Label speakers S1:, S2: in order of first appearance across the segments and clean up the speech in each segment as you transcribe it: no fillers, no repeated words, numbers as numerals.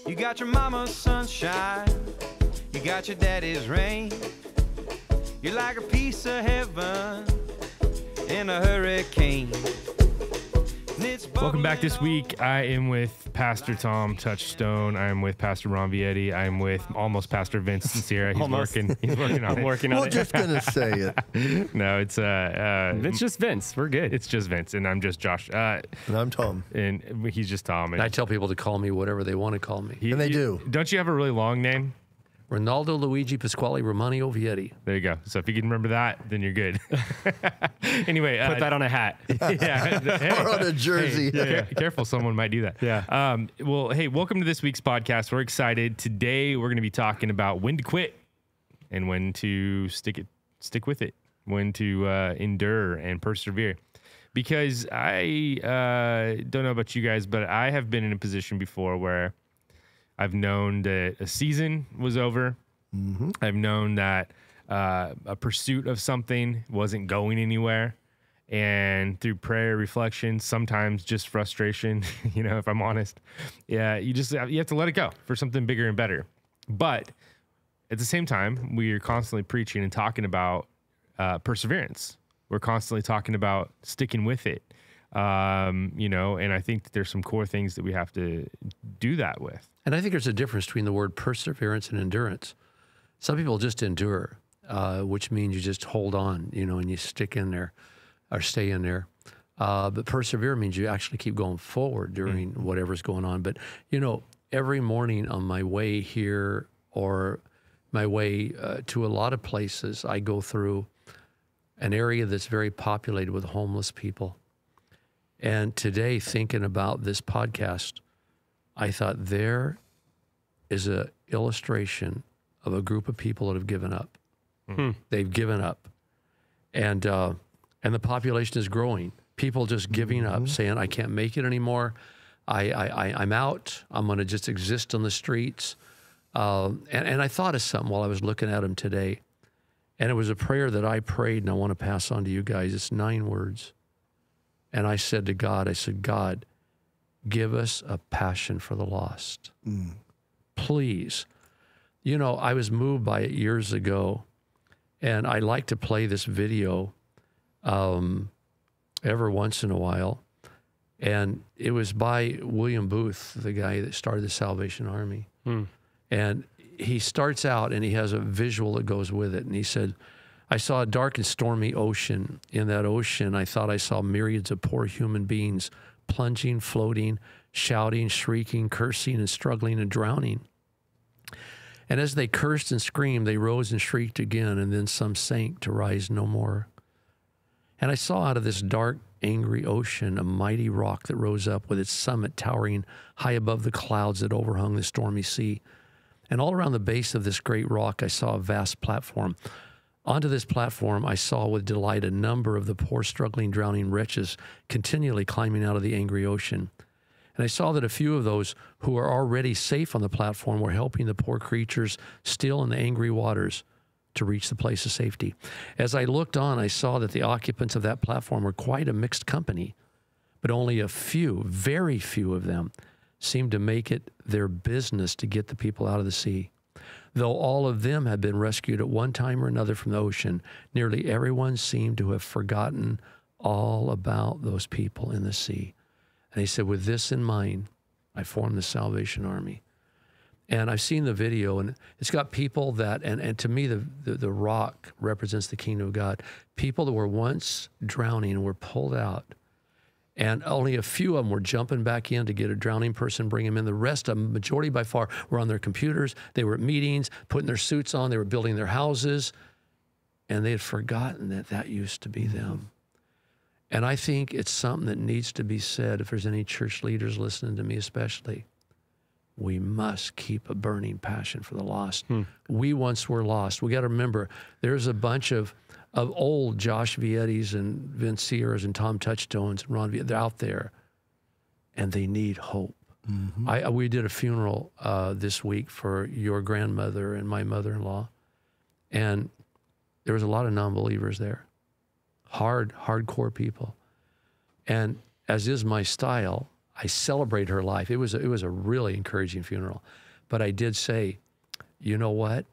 S1: You got your mama's sunshine, you got your daddy's rain. You're like a piece of heaven in a hurricane.
S2: Welcome back this week. I am with Pastor Tom Touchstone. I am with Pastor Ron Vietti. I am with almost Pastor Vince Sincera. He's working. He's working on it.
S3: Working on
S4: We're
S3: it.
S4: just gonna say it.
S2: No, it's
S3: It's just Vince. We're good.
S2: it's just Vince, and I'm just Josh.
S4: And I'm Tom.
S2: And he's just Tom.
S5: And I tell people to call me whatever they want to call me.
S4: And they do.
S2: Don't you have a really long name?
S5: Ronaldo Luigi Pasquale Romani Vietti.
S2: There you go. So if you can remember that, then you're good. Anyway,
S3: Put that on a hat.
S2: yeah.
S4: Or on a jersey.
S2: Careful, someone might do that.
S3: Yeah.
S2: Well, hey, welcome to this week's podcast. We're excited. Today, we're going to be talking about when to quit and when to stick with it, when to endure and persevere. Because I don't know about you guys, but I have been in a position before where I've known that a season was over. Mm-hmm. I've known that a pursuit of something wasn't going anywhere. And through prayer, reflection, sometimes just frustration, if I'm honest, you have to let it go for something bigger and better. But at the same time, we are constantly preaching and talking about perseverance. We're constantly talking about sticking with it. And I think that there's some core things that we have to do that with.
S5: And I think there's a difference between the word perseverance and endurance. Some people just endure, which means you just hold on, and you stick in there or stay in there. But persevere means you actually keep going forward during whatever's going on. But, every morning on my way here or my way to a lot of places, I go through an area that's very populated with homeless people. And today, thinking about this podcast, I thought there is an illustration of a group of people that have given up. They've given up. And the population is growing. People just giving up, saying, I can't make it anymore. I'm out. I'm going to just exist on the streets. And I thought of something while I was looking at them today. And it was a prayer that I prayed, and I want to pass on to you guys. It's 9 words. And I said to God, God, give us a passion for the lost. Please. I was moved by it years ago, and I like to play this video every once in a while. And it was by William Booth, the guy that started the Salvation Army. And he starts out, and he has a visual that goes with it. And he said, I saw a dark and stormy ocean. In that ocean, I thought I saw myriads of poor human beings plunging, floating, shouting, shrieking, cursing, and struggling and drowning. And as they cursed and screamed, they rose and shrieked again, and then some sank to rise no more. And I saw out of this dark, angry ocean a mighty rock that rose up with its summit towering high above the clouds that overhung the stormy sea. And all around the base of this great rock, I saw a vast platform. Onto this platform, I saw with delight a number of the poor, struggling, drowning wretches continually climbing out of the angry ocean. And I saw that a few of those who were already safe on the platform were helping the poor creatures still in the angry waters to reach the place of safety. As I looked on, I saw that the occupants of that platform were quite a mixed company, but only a few, very few of them, seemed to make it their business to get the people out of the sea. Though all of them had been rescued at one time or another from the ocean, nearly everyone seemed to have forgotten all about those people in the sea. And he said, with this in mind, I formed the Salvation Army. And I've seen the video, and it's got people that, and to me, the rock represents the kingdom of God. People that were once drowning and were pulled out. And only a few of them were jumping back in to get a drowning person, bring him in. The rest of them, majority by far, were on their computers. They were at meetings, putting their suits on. They were building their houses. And they had forgotten that used to be them. And I think it's something that needs to be said, if there's any church leaders listening to me especially. We must keep a burning passion for the lost. We once were lost. We got to remember, there's a bunch of old Josh Viettis and Vince Sears and Tom Touchstones and Ron Vietti. They're out there, and they need hope. We did a funeral this week for your grandmother and my mother-in-law, and there was a lot of non-believers there, hardcore people. And as is my style, I celebrated her life. It was a really encouraging funeral. But I did say, you know what?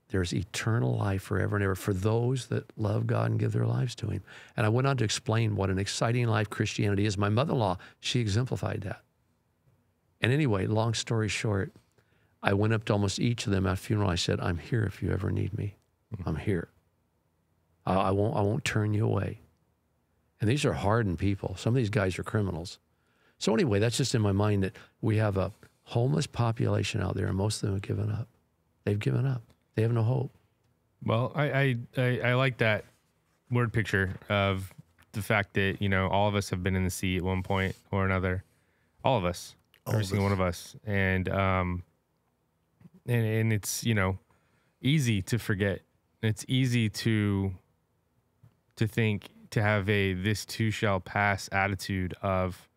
S5: There's eternal life forever and ever for those that love God and give their lives to him. And I went on to explain what an exciting life Christianity is. My mother-in-law, she exemplified that. And anyway, long story short, I went up to almost each of them at funeral. I said, I'm here if you ever need me. I'm here. I won't turn you away. And these are hardened people. Some of these guys are criminals. So anyway, that's just in my mind that we have a homeless population out there, and most of them have given up. They've given up. They have no hope.
S2: Well, I like that word picture of the fact that, you know, all of us have been in the sea at one point or another. All of us. Every single one of us. And it's, you know, easy to forget. It's easy to think, to have a this too shall pass attitude of,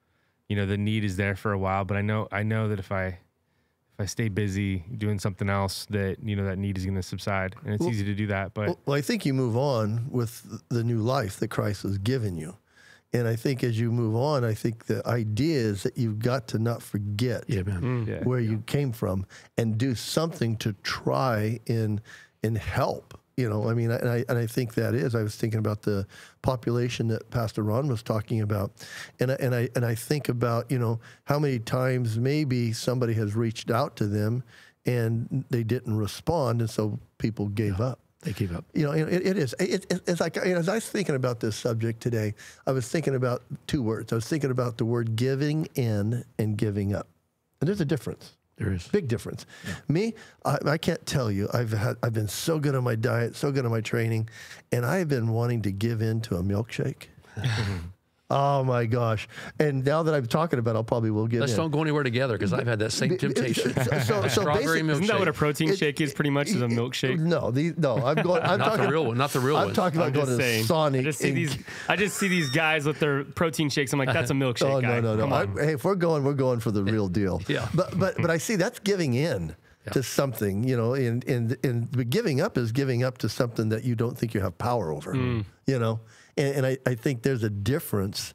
S2: you know, the need is there for a while, but I know that if I stay busy doing something else, that, you know, that need is going to subside, and it's easy to do that. But
S4: well, I think you move on with the new life that Christ has given you. And I think as you move on, I think the idea is that you've got to not forget where you came from and do something to try and help. You know, I mean, and I think that is. I was thinking about the population that Pastor Ron was talking about, and I think about, you know, how many times maybe somebody has reached out to them and they didn't respond, and so people gave up.
S5: They gave up.
S4: You know, it is. It's like, as I was thinking about this subject today, I was thinking about two words. I was thinking about the word giving in and giving up, and there's a difference.
S5: There is.
S4: Big difference. Yeah. Me, I can't tell you. I've been so good on my diet, so good on my training, and I've been wanting to give in to a milkshake. Oh my gosh! And now that I'm talking about it, I'll probably will give in.
S5: Let's don't go anywhere together, because I've had that same temptation.
S4: So
S5: Strawberry milkshake.
S3: Isn't that what a protein shake is? Pretty much is a milkshake.
S4: No, I'm going. I'm
S5: Not
S4: talking,
S5: the real one. Not the real one.
S4: I'm talking about going to Sonic.
S3: I just see these guys with their protein shakes. I'm like, that's a milkshake.
S4: Oh
S3: guy.
S4: no!
S3: Come on.
S4: Hey, if we're going for the real deal.
S5: Yeah.
S4: But I see that's giving in to something, you know, but giving up is giving up to something that you don't think you have power over. You know, and I think there's a difference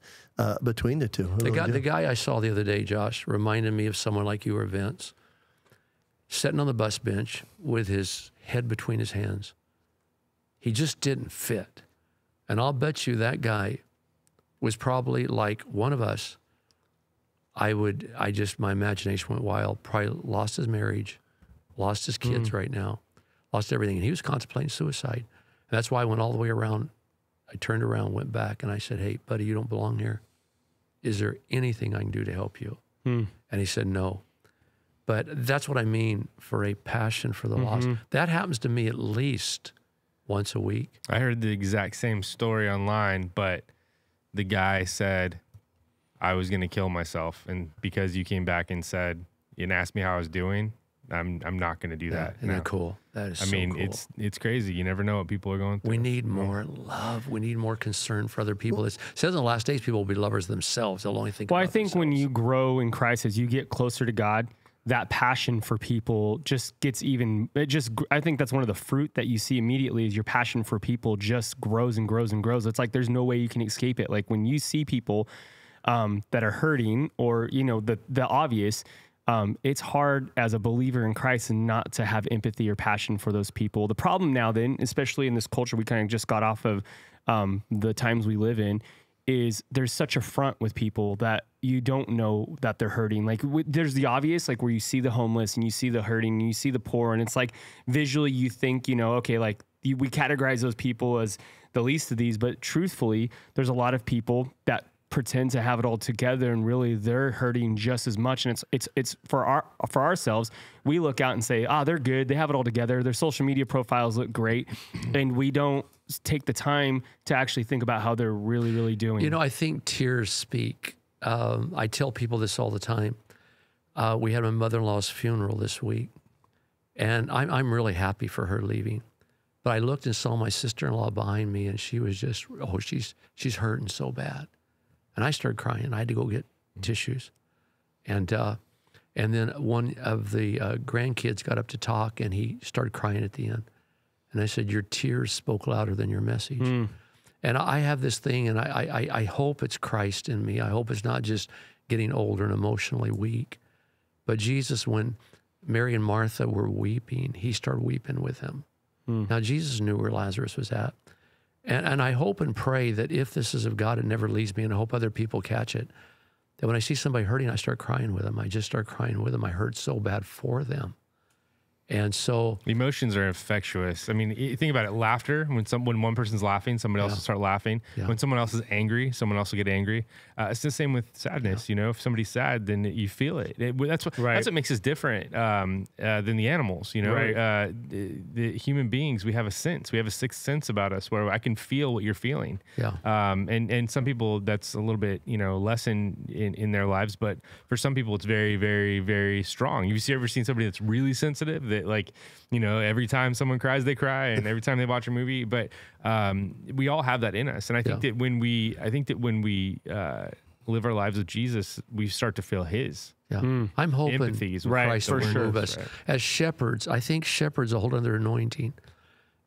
S4: between the two.
S5: The guy I saw the other day, Josh, reminded me of someone like you or Vince, sitting on the bus bench with his head between his hands. He just didn't fit. And I'll bet you that guy was probably like one of us. My imagination went wild, probably lost his marriage, lost his kids right now, lost everything. And he was contemplating suicide. And that's why I went all the way around. I turned around, went back, and I said, hey, buddy, you don't belong here. Is there anything I can do to help you? And he said, no. But that's what I mean for a passion for the lost. That happens to me at least once a week.
S2: I heard the exact same story online, but the guy said, I was going to kill myself. And because you came back and said, and asked me how I was doing, I'm not going to do that.
S5: Isn't that cool? That is so cool.
S2: It's crazy. You never know what people are going through.
S5: We need more love. We need more concern for other people. It says in the last days, people will be lovers themselves. They'll only think about themselves.
S3: When you grow in Christ, as you get closer to God, that passion for people just gets I think that's one of the fruit that you see immediately is your passion for people just grows and grows and grows. It's like there's no way you can escape it. Like when you see people that are hurting, or, you know, the obvious, it's hard as a believer in Christ and not to have empathy or passion for those people. The problem now then, especially in this culture we kind of just got off of the times we live in, is there's such a front with people that you don't know that they're hurting. Like there's the obvious, like where you see the homeless and you see the hurting and you see the poor, and it's like visually you think, you know, okay, like we categorize those people as the least of these, but truthfully, there's a lot of people that pretend to have it all together, and really they're hurting just as much. And it's for ourselves, we look out and say, they're good, they have it all together, their social media profiles look great, and we don't take the time to actually think about how they're really, really doing.
S5: You know, I think tears speak. I tell people this all the time. We had my mother-in-law's funeral this week, and I'm really happy for her leaving. But I looked and saw my sister-in-law behind me, and she was just, she's hurting so bad. And I started crying. I had to go get tissues. And then one of the grandkids got up to talk, and he started crying at the end. And I said, your tears spoke louder than your message. And I have this thing, and I hope it's Christ in me. I hope it's not just getting older and emotionally weak. But Jesus, when Mary and Martha were weeping, he started weeping with them. Now, Jesus knew where Lazarus was at. And I hope and pray that if this is of God, it never leaves me, and I hope other people catch it, that when I see somebody hurting, I start crying with them. I just start crying with them. I hurt so bad for them. And so
S2: emotions are infectious. I mean, think about it. Laughter, when one person's laughing, somebody else will start laughing.
S5: Yeah.
S2: When someone else is angry, someone else will get angry. It's the same with sadness. You know, if somebody's sad, then you feel it. That's what makes us different than the animals. You know, the human beings, we have a sense. We have a sixth sense about us where I can feel what you're feeling.
S5: Yeah.
S2: And some people, that's a little bit, less in their lives, but for some people, it's very, very, very strong. Have you ever seen somebody that's really sensitive that, like, every time someone cries, they cry, and every time they watch a movie, but we all have that in us. And I think that when we live our lives with Jesus, we start to feel his.
S5: Yeah. I'm hoping
S2: empathies with
S5: Christ
S2: for
S5: will
S2: sure.
S5: move us. As shepherds, I think shepherds will hold on their anointing.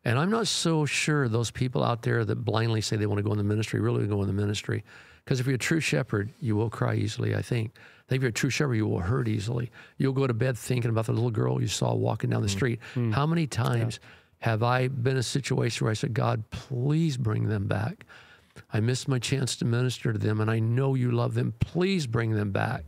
S5: And I'm not so sure those people out there that blindly say they want to go in the ministry really go in the ministry. Because if you're a true shepherd, you will cry easily, I think. I think if you're a true shepherd, you will hurt easily. You'll go to bed thinking about the little girl you saw walking down the street. How many times have I been in a situation where I said, God, please bring them back. I missed my chance to minister to them, and I know you love them. Please bring them back.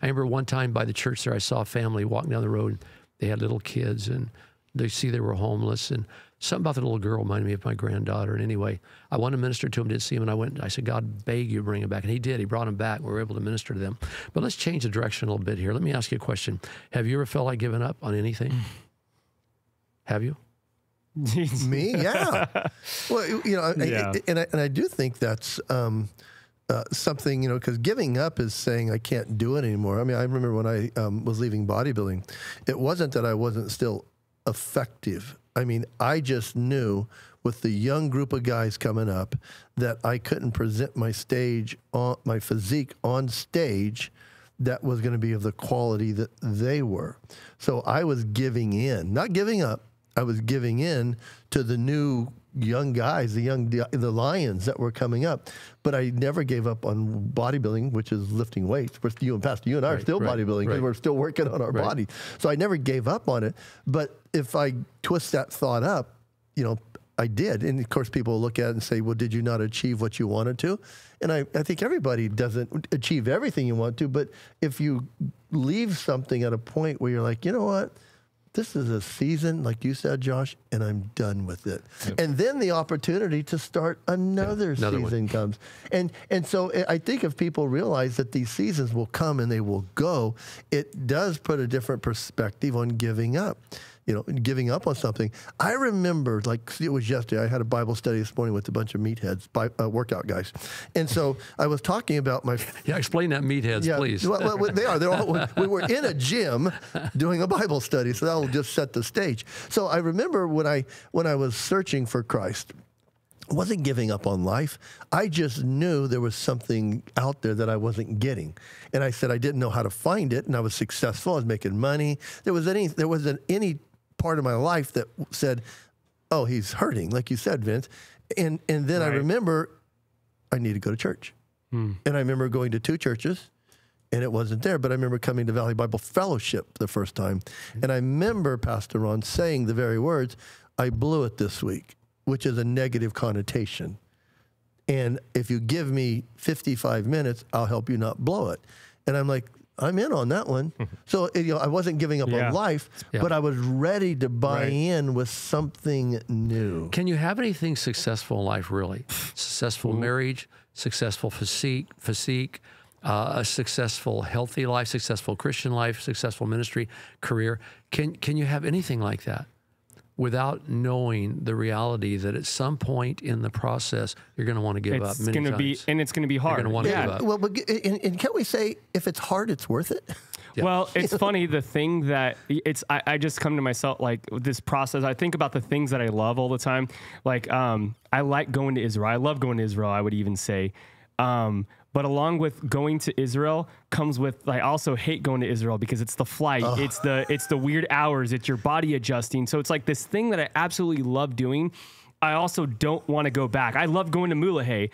S5: I remember one time by the church there, I saw a family walking down the road. And they had little kids, and they were homeless, and something about the little girl reminded me of my granddaughter. And anyway, I wanted to minister to him, didn't see him, and I said, God, beg you to bring him back. And he did. He brought him back. We were able to minister to them. But let's change the direction a little bit here. Let me ask you a question. Have you ever felt like giving up on anything? Have you?
S4: Me? Yeah. Well, and I do think that's something, because giving up is saying I can't do it anymore. I mean, I remember when I was leaving bodybuilding, it wasn't that I wasn't still effective. I mean, I just knew with the young group of guys coming up that I couldn't present my physique on stage that was going to be of the quality that they were. So I was giving in, not giving up. I was giving in to the new young guys, the lions that were coming up. But I never gave up on bodybuilding, which is lifting weights. Pastor, you and I are still bodybuilding because we're still working on our body. So I never gave up on it. But if I twist that thought up, I did. And of course, people look at it and say, well, did you not achieve what you wanted to? And I think everybody doesn't achieve everything you want to. But if you leave something at a point where you're like, you know what? This is a season, like you said, Josh, and I'm done with it. Yep. And then the opportunity to start another season comes. And so I think if people realize that these seasons will come and they will go, it does put a different perspective on giving up. Giving up on something. I remember, like it was yesterday, I had a Bible study this morning with a bunch of meatheads, workout guys. And so I was talking about my...
S5: Yeah, explain that meatheads, please.
S4: Well, they are. They're all, we were in a gym doing a Bible study, so that will just set the stage. So I remember when I was searching for Christ, I wasn't giving up on life. I just knew there was something out there that I wasn't getting. And I said I didn't know how to find it, and I was successful. I was making money. There wasn't any part of my life that said, oh, he's hurting, like you said, Vince. And then I remember I need to go to church. And I remember going to 2 churches, and it wasn't there. But I remember coming to Valley Bible Fellowship the first time. And I remember Pastor Ron saying the very words, I blew it this week, which is a negative connotation. And if you give me 55 minutes, I'll help you not blow it. And I'm like, I'm in on that one. So, I wasn't giving up on life, but I was ready to buy in with something new.
S5: Can you have anything successful in life, really? Successful marriage, successful physique, a successful healthy life, successful Christian life, successful ministry, career. Can you have anything like that without knowing the reality that at some point in the process, you're going to want to give up many times.
S3: And it's going to be hard.
S5: You're going to want to give up.
S4: Well, and can't we say if it's hard, it's worth it?
S5: Yeah.
S3: Well, it's funny, the thing that I just come to myself, like this process, I think about the things that I love all the time. Like, I like going to Israel. I love going to Israel, I would even say. But along with going to Israel comes with, I also hate going to Israel because it's the flight, it's the weird hours, it's your body adjusting. So it's like this thing that I absolutely love doing. I also don't want to go back. I love going to Mulahey.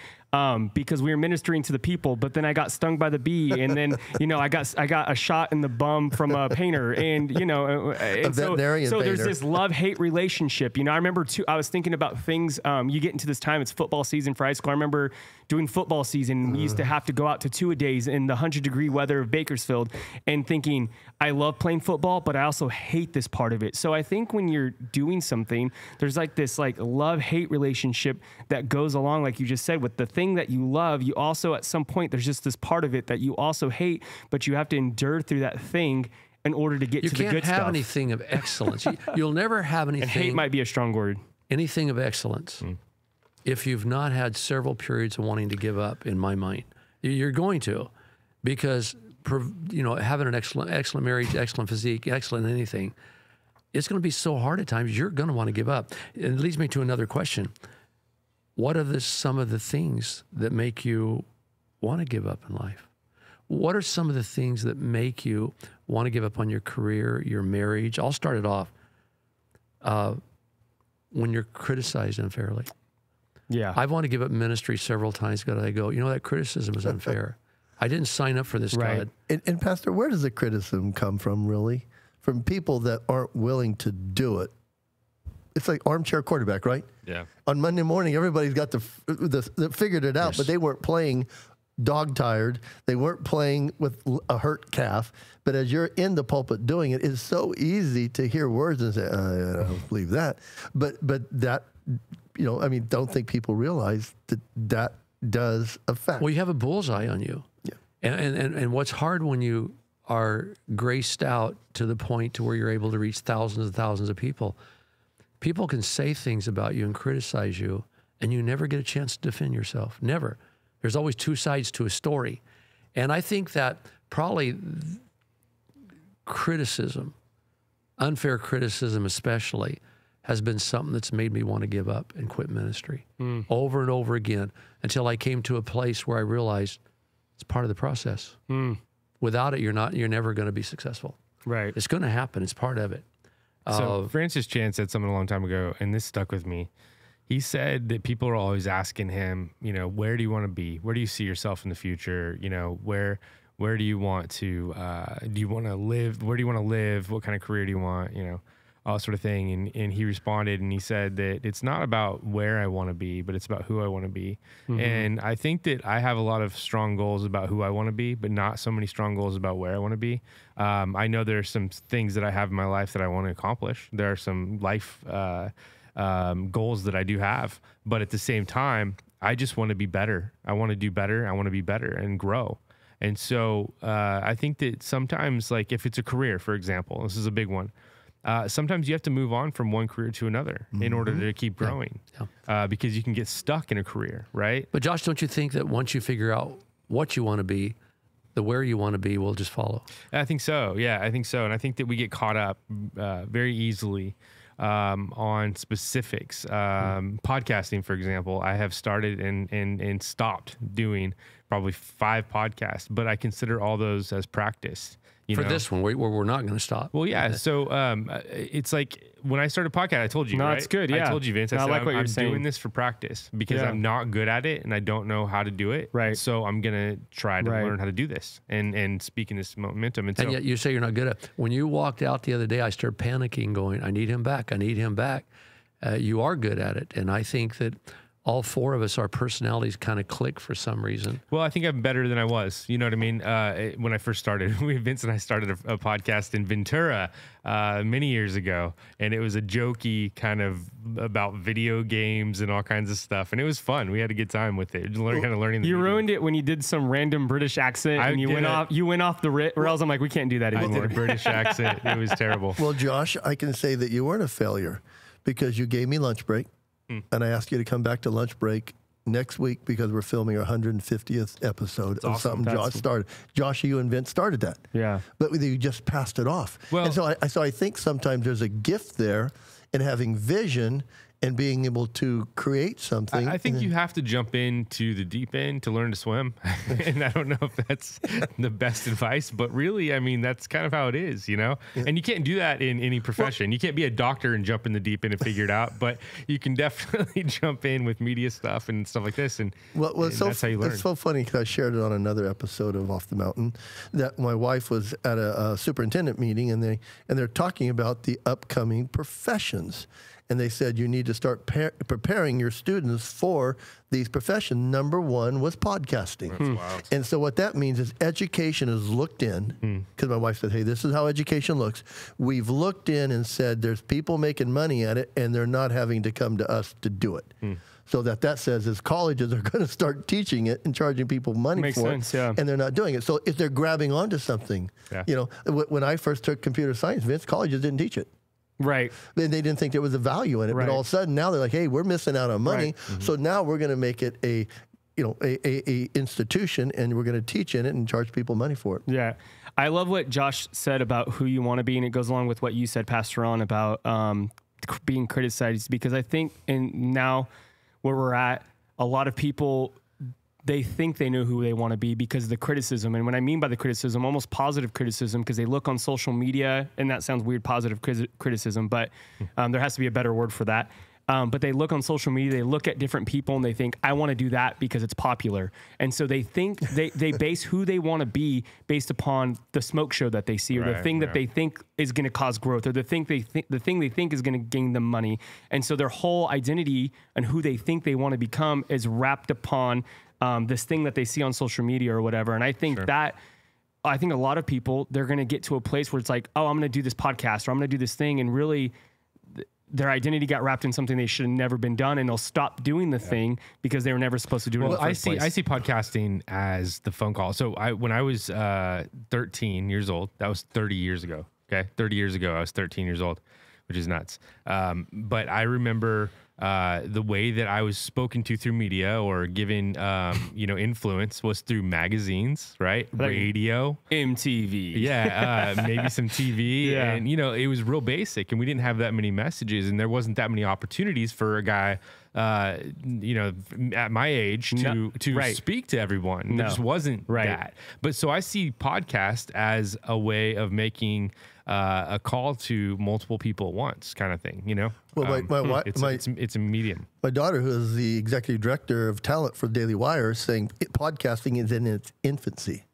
S3: because we were ministering to the people, but then I got stung by the bee, and then I got a shot in the bum from a painter, and and so there's this love-hate relationship. I remember too, I was thinking about things. You get into this time, it's football season for high school. I remember doing football season. We used to have to go out to 2-a-days in the 100-degree weather of Bakersfield, and thinking, I love playing football, but I also hate this part of it. So I think when you're doing something, there's like this love-hate relationship that goes along, like you just said, with the thing that you love. You also, at some point, there's just this part of it that you also hate, but you have to endure through that thing in order to get to the good stuff. You can't have
S5: anything of excellence. You'll never have anything.
S3: And hate might be a strong word.
S5: Anything of excellence. If you've not had several periods of wanting to give up, in my mind, you're going to, because having an excellent marriage, excellent physique, excellent anything, it's going to be so hard at times. You're going to want to give up. And it leads me to another question: what are some of the things that make you want to give up in life? What are some of the things that make you want to give up on your career, your marriage? I'll start it off. When you're criticized unfairly.
S3: Yeah.
S5: I've wanted to give up ministry several times, but I go, that criticism is unfair. I didn't sign up for this,
S3: right.
S5: God.
S4: And Pastor, where does the criticism come from, really? From people that aren't willing to do it. It's like armchair quarterback, right?
S2: Yeah.
S4: On Monday morning, everybody's got the figured it out,
S5: Yes.
S4: but they weren't playing dog-tired. They weren't playing with a hurt calf. But as you're in the pulpit doing it, it's so easy to hear words and say, I don't believe that. But that, don't think people realize that does affect.
S5: Well, you have a bullseye on you.
S4: Yeah.
S5: And what's hard when you are graced out to the point to where you're able to reach thousands and thousands of people, people can say things about you and criticize you, and you never get a chance to defend yourself. Never. There's always two sides to a story. And I think that probably criticism, unfair criticism especially, has been something that's made me want to give up and quit ministry over and over again, until I came to a place where I realized it's part of the process. Without it, you're never going to be successful.
S3: Right.
S5: It's going to happen. It's part of it.
S2: So Francis Chan said something a long time ago, and this stuck with me. He said that people are always asking him, where do you want to be? Where do you see yourself in the future? Where do you want to, do you want to live? Where do you want to live? What kind of career do you want? All sort of thing. And he responded and he said that it's not about where I want to be, but it's about who I want to be. Mm-hmm. And I think that I have a lot of strong goals about who I want to be, but not so many strong goals about where I want to be. I know there are some things that I have in my life that I want to accomplish. There are some life goals that I do have, but at the same time, I just want to be better. I want to do better. I want to be better and grow. And so I think that sometimes, like if it's a career, for example, this is a big one. Sometimes you have to move on from one career to another in order to keep growing, because you can get stuck in a career, right?
S5: But Josh, don't you think that once you figure out what you want to be, the where you want to be will just follow?
S2: I think so. Yeah, I think so. And I think that we get caught up very easily on specifics. Podcasting, for example, I have started and stopped doing probably 5 podcasts, but I consider all those as practice.
S5: For this one, where we're not going to stop.
S2: Well, yeah. So it's like when I started a podcast, I told you,
S3: no,
S2: right?
S3: it's good. Yeah.
S2: I told you, Vince. I said,
S3: like what you're saying.
S2: I'm doing this for practice because I'm not good at it and I don't know how to do it.
S3: Right.
S2: So I'm going to try to learn how to do this and speak in this momentum.
S5: And yet you say you're not good at it. When you walked out the other day, I started panicking going, I need him back. I need him back. You are good at it. And I think that all 4 of us, our personalities kind of click for some reason.
S2: Well, I think I'm better than I was. You know what I mean? When I first started, Vince and I started a podcast in Ventura many years ago, and it was a jokey kind of about video games and all kinds of stuff, and it was fun. We had a good time with it, learning.
S3: You ruined it when you did some random British accent and you went off the rails. I'm like, we can't do that anymore.
S2: I did a British accent. It was terrible.
S4: Well, Josh, I can say that you weren't a failure because you gave me lunch break. And I asked you to come back to lunch break next week because we're filming our 150th episode of something Josh started. Josh, you and Vince started that.
S3: Yeah.
S4: But you just passed it off.
S2: Well,
S4: and so I think sometimes there's a gift there in having vision and being able to create something.
S2: I think you have to jump into the deep end to learn to swim. And I don't know if that's the best advice, but really, I mean, that's kind of how it is, you know? And you can't do that in any profession. You can't be a doctor and jump in the deep end and figure it out, but you can definitely jump in with media stuff and stuff like this. And, and that's how you learn.
S4: It's so funny because I shared it on another episode of Off the Mountain that my wife was at a superintendent meeting and they're talking about the upcoming professions. And they said you need to start preparing your students for these professions. Number one was podcasting.
S2: That's wild.
S4: And so what that means is education is looked in, because my wife said, hey, this is how education looks. We've looked in and said there's people making money at it, and they're not having to come to us to do it. So that says is colleges are going to start teaching it and charging people money
S3: Makes
S4: for
S3: sense,
S4: it,
S3: yeah.
S4: and they're not doing it. So if they're grabbing onto something, you know, when I first took computer science, Vince, colleges didn't teach it.
S3: Right.
S4: They didn't think there was a value in it,
S3: Right.
S4: but all of a sudden now they're like, "Hey, we're missing out on money,
S3: Right.
S4: so now we're going to make it a institution, and we're going to teach in it and charge people money for it."
S3: Yeah. I love what Josh said about who you want to be, and it goes along with what you said, Pastor Ron, about being criticized, because I think now where we're at, a lot of people, they think they know who they want to be because of the criticism. And what I mean by the criticism, almost positive criticism, because they look on social media, and that sounds weird, positive criticism, but there has to be a better word for that. But they look on social media, they look at different people, and they think, I want to do that because it's popular. And so they think they base who they want to be based upon the smoke show that they see, or the thing that they think is going to cause growth, or the thing they think is going to gain them money. And so their whole identity and who they think they want to become is wrapped upon this thing that they see on social media or whatever. And I think I think a lot of people, they're going to get to a place where it's like, oh, I'm going to do this podcast, or I'm going to do this thing. And really their identity got wrapped in something they should have never been done. And they'll stop doing the thing because they were never supposed to do it in the first place.
S2: I see podcasting as the phone call. So when I was 13 years old, that was 30 years ago. Okay. 30 years ago, I was 13 years old, which is nuts. But I remember the way that I was spoken to through media or given, influence was through magazines, right? Radio,
S3: MTV.
S2: Yeah, maybe some TV.
S3: Yeah.
S2: And, it was real basic, and we didn't have that many messages, and there wasn't that many opportunities for a guy, at my age to speak to everyone. There just wasn't that. But so I see podcast as a way of making a call to multiple people at once, kind of thing,
S4: Well,
S2: it's a medium.
S4: My daughter, who is the executive director of talent for Daily Wire, is saying podcasting is in its infancy.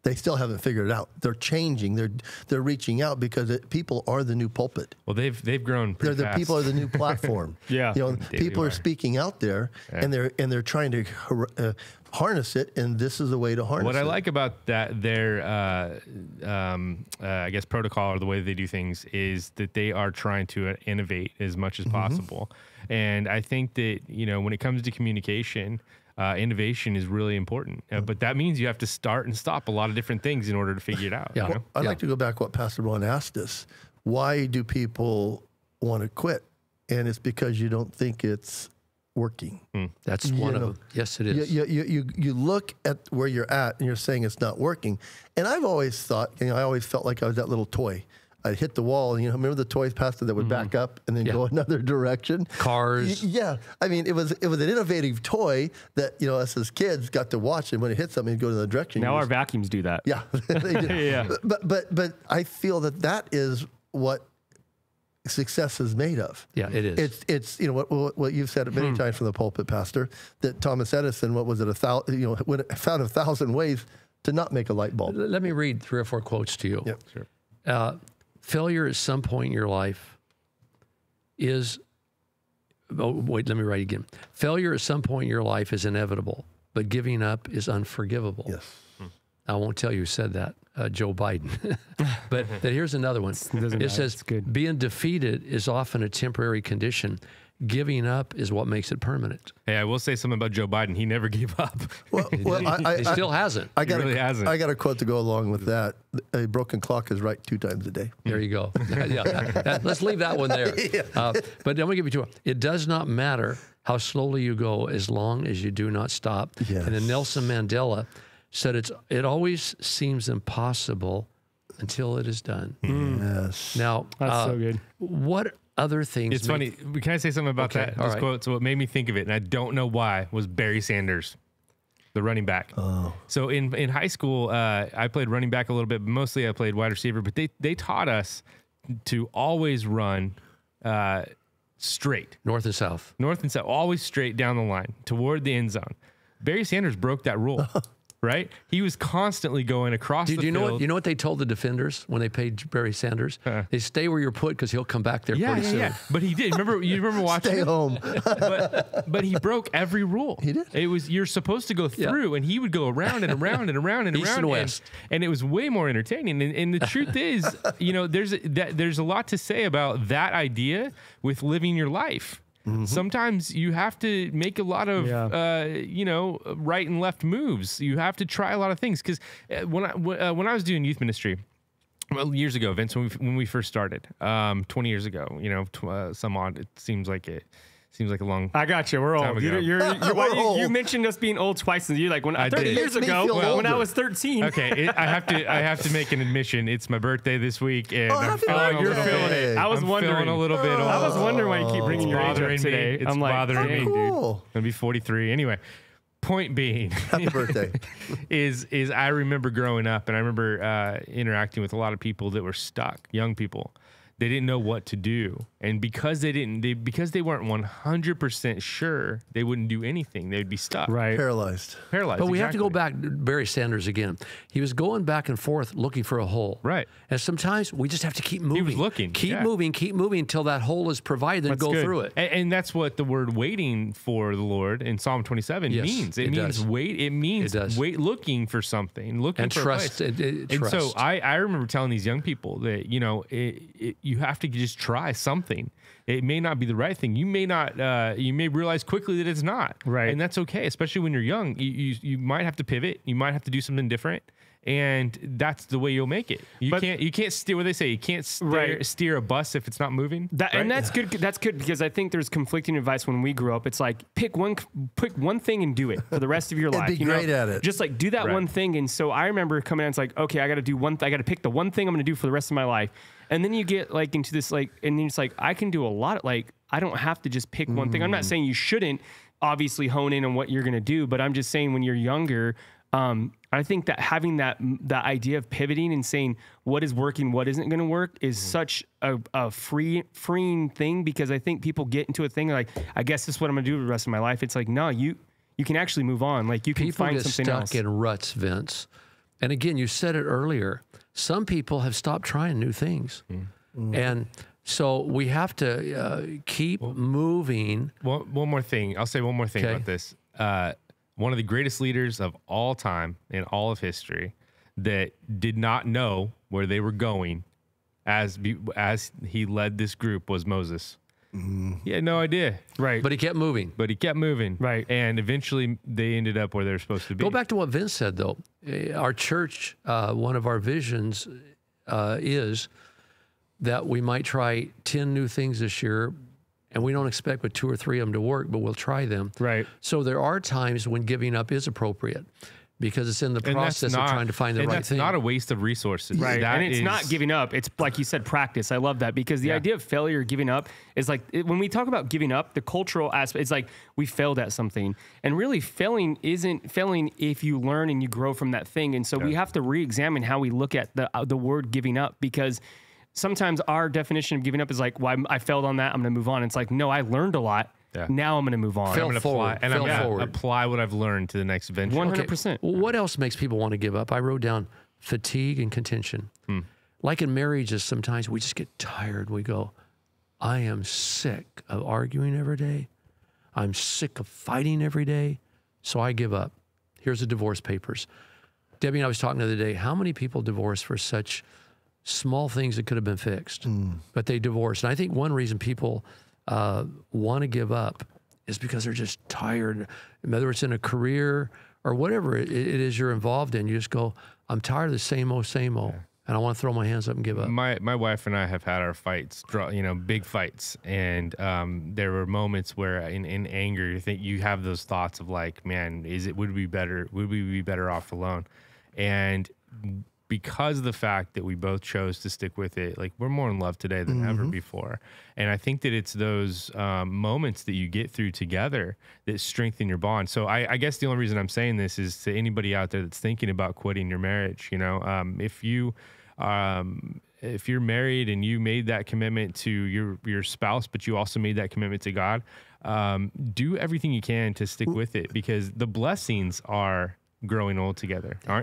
S4: They still haven't figured it out. They're changing. They're reaching out because people are the new pulpit.
S2: Well, they've grown pretty fast.
S4: People are the new platform. People are speaking out there, and they're trying to harness it, and this is a way to harness it.
S2: What I like about their I guess protocol, or the way they do things, is that they are trying to innovate as much as possible. And I think that when it comes to communication, innovation is really important, but that means you have to start and stop a lot of different things in order to figure it out.
S4: I'd like to go back to what Pastor Ron asked us. Why do people want to quit? And it's because you don't think it's working.
S5: That's one of them. Yes, it is.
S4: You look at where you're at and you're saying it's not working. And I've always thought, I always felt like I was that little toy. I'd hit the wall, and remember the toys, Pastor, that would back up and then go another direction?
S5: Cars.
S4: Yeah. I mean, it was an innovative toy that, us as kids got to watch, and when it hit something, it'd go to the direction.
S3: Now our vacuums do that.
S4: Yeah. They do.
S3: Yeah.
S4: But I feel that is what success is made of.
S5: Yeah, it is.
S4: It's what you've said many times from the pulpit, Pastor, that Thomas Edison, found 1,000 ways to not make a light bulb.
S5: Let me read 3 or 4 quotes to you.
S4: Yep.
S5: Sure. Failure at some point in your life is, let me write again. Failure at some point in your life is inevitable, but giving up is unforgivable.
S4: Yes.
S5: I won't tell you who said that, Joe Biden. but here's another one. It says, being defeated is often a temporary condition. Giving up is what makes it permanent.
S2: Hey, I will say something about Joe Biden. He never gave up.
S5: He still hasn't.
S4: I got
S2: hasn't.
S4: a quote to go along with that. A broken clock is right 2 times a day.
S5: There you go. Let's leave that one there. But let me give you 2. It does not matter how slowly you go as long as you do not stop.
S4: Yes.
S5: And then Nelson Mandela said, it always seems impossible until it is done.
S4: Yes.
S5: Now,
S3: That's so good.
S5: What other things.
S2: It's funny. Can I say something about
S5: Okay,
S2: that?
S5: all
S2: This
S5: right.
S2: quote. So what made me think of it, and I don't know why, was Barry Sanders, the running back.
S4: Oh.
S2: So in high school, I played running back a little bit, but mostly I played wide receiver. But they taught us to always run straight,
S5: North and south.
S2: north and south, always straight down the line toward the end zone. Barry Sanders broke that rule. Right? He was constantly going across the
S5: Do you know
S2: field.
S5: what? You know what they told the defenders when they paid Barry Sanders? They stay where you're put because he'll come back there pretty soon.
S2: But he did. You remember watching
S4: Stay
S2: it?
S4: home.
S2: But he broke every rule.
S4: He did?
S2: It was you're supposed to go through, and he would go around and around and around and
S5: East
S2: around,
S5: and west.
S2: and it was way more entertaining. And the truth is, there's a lot to say about that idea with living your life. Sometimes you have to make a lot of right and left moves. You have to try a lot of things because when I was doing youth ministry. Well, years ago, Vince, when we first started, 20 years ago, some odd. It seems like a long.
S3: I got you. We're
S2: Time
S3: old.
S2: ago.
S3: You mentioned us being old twice, and you're like, when 30
S2: did.
S3: years
S4: Makes me
S3: ago,
S4: feel
S3: when I
S4: older.
S3: was 13.
S2: Okay, I have to make an admission. It's my birthday this week, and I'm
S4: happy
S2: feeling a
S4: birthday.
S2: little
S3: feeling
S2: bit.
S3: it. I was
S2: I'm
S3: wondering.
S2: feeling a little bit old.
S3: I was wondering why you keep bringing your age up
S2: bothering
S3: today.
S2: me. It's
S3: I'm like,
S2: bothering me,
S3: dang,
S2: dude.
S4: Cool.
S2: I'm gonna be 43 anyway. Point being,
S4: Happy birthday.
S2: is I remember growing up, and I remember interacting with a lot of people that were stuck, young people. They didn't know what to do, and because they weren't 100% sure, they wouldn't do anything. They'd be stuck,
S3: Right.
S4: Paralyzed.
S2: paralyzed.
S5: But we have to go
S2: exactly.
S5: back to Barry Sanders again. He was going back and forth looking for a hole.
S2: Right.
S5: And sometimes we just have to keep moving.
S2: was looking,
S5: Keep
S2: yeah.
S5: moving until that hole is provided and
S3: That's
S5: go
S3: good.
S5: through it.
S2: And that's what the word waiting for the Lord in Psalm 27
S5: Yes,
S2: means.
S5: it
S2: It means
S5: does.
S2: wait. It means
S5: It does.
S2: wait, looking for something, looking
S5: And
S2: for a
S5: trust.
S2: place. And
S5: Trust.
S2: so I remember telling these young people that you have to just try something. It may not be the right thing. You may not. You may realize quickly that it's not.
S3: Right.
S2: And that's okay, especially when you're young. You might have to pivot. You might have to do something different. And that's the way you'll make it. You can't steer. What they say, you can't steer a bus if it's not moving.
S3: And that's good. That's good because I think there's conflicting advice when we grew up. It's like pick one thing and do it for the rest of your life.
S4: be great at it.
S3: Just like do that
S2: Right.
S3: one thing. And so I remember coming out. It's like, okay, I got to do one. I got to pick the one thing I'm going to do for the rest of my life. And then you get like into this and then it's like I can do a lot. I don't have to just pick one thing. I'm not saying you shouldn't obviously hone in on what you're going to do, but I'm just saying when you're younger. I think that having that idea of pivoting and saying what is working, what isn't going to work is such a freeing thing because I think people get into a thing like, I guess this is what I'm going to do the rest of my life. It's like, no, you can actually move on. Like you can
S5: People
S3: find
S5: get
S3: something
S5: stuck
S3: else.
S5: in ruts, Vince. And again, you said it earlier. Some people have stopped trying new things. And so we have to keep moving.
S2: One more thing. I'll say one more thing
S5: Okay.
S2: about this. One of the greatest leaders of all time in all of history that did not know where they were going as he led this group was Moses. He had no idea,
S3: Right.
S5: But he kept moving.
S2: but he kept moving.
S3: Right.
S2: And eventually they ended up where they were supposed to be.
S5: Go back to what Vince said, though. Our church, one of our visions is that we might try 10 new things this year, and we don't expect with 2 or 3 of them to work, but we'll try them.
S3: Right.
S5: So there are times when giving up is appropriate because it's in the
S2: And that's
S5: process of trying to find the right
S2: that's
S5: thing.
S2: not a waste of resources.
S3: Right.
S2: That
S3: And it's
S2: is-
S3: not giving up. It's like you said, practice. I love that because the idea of failure, giving up is like when we talk about giving up, the cultural aspect, it's like we failed at something. And really failing isn't failing if you learn and you grow from that thing. And so we have to re-examine how we look at the word giving up because sometimes our definition of giving up is like, well, I failed on that. I'm going to move on. It's like, no, I learned a lot.
S2: Yeah.
S3: Now I'm going to move on.
S5: Fail
S2: I'm gonna
S5: forward.
S2: apply, and I'm
S5: Fail
S2: going
S5: forward.
S2: to apply what I've learned to the next venture.
S3: 100%.
S5: Well, what else makes people want to give up? I wrote down fatigue and contention. Like in marriages, sometimes we just get tired. We go, I am sick of arguing every day. I'm sick of fighting every day. So I give up. Here's the divorce papers. Debbie and I was talking the other day, how many people divorce for such small things that could have been fixed, but they divorced. And I think one reason people want to give up is because they're just tired, whether it's in a career or whatever it is you're involved in. You just go, I'm tired of the same old, and I want to throw my hands up and give up.
S2: My wife and I have had our fights, big fights, and there were moments where in anger you have those thoughts of like, man, would we be better off alone? And because of the fact that we both chose to stick with it, like we're more in love today than ever before. And I think that it's those moments that you get through together that strengthen your bond. So I guess the only reason I'm saying this is to anybody out there that's thinking about quitting your marriage. You know, if you're married and you made that commitment to your spouse, but you also made that commitment to God, do everything you can to stick with it, because the blessings are growing old together, I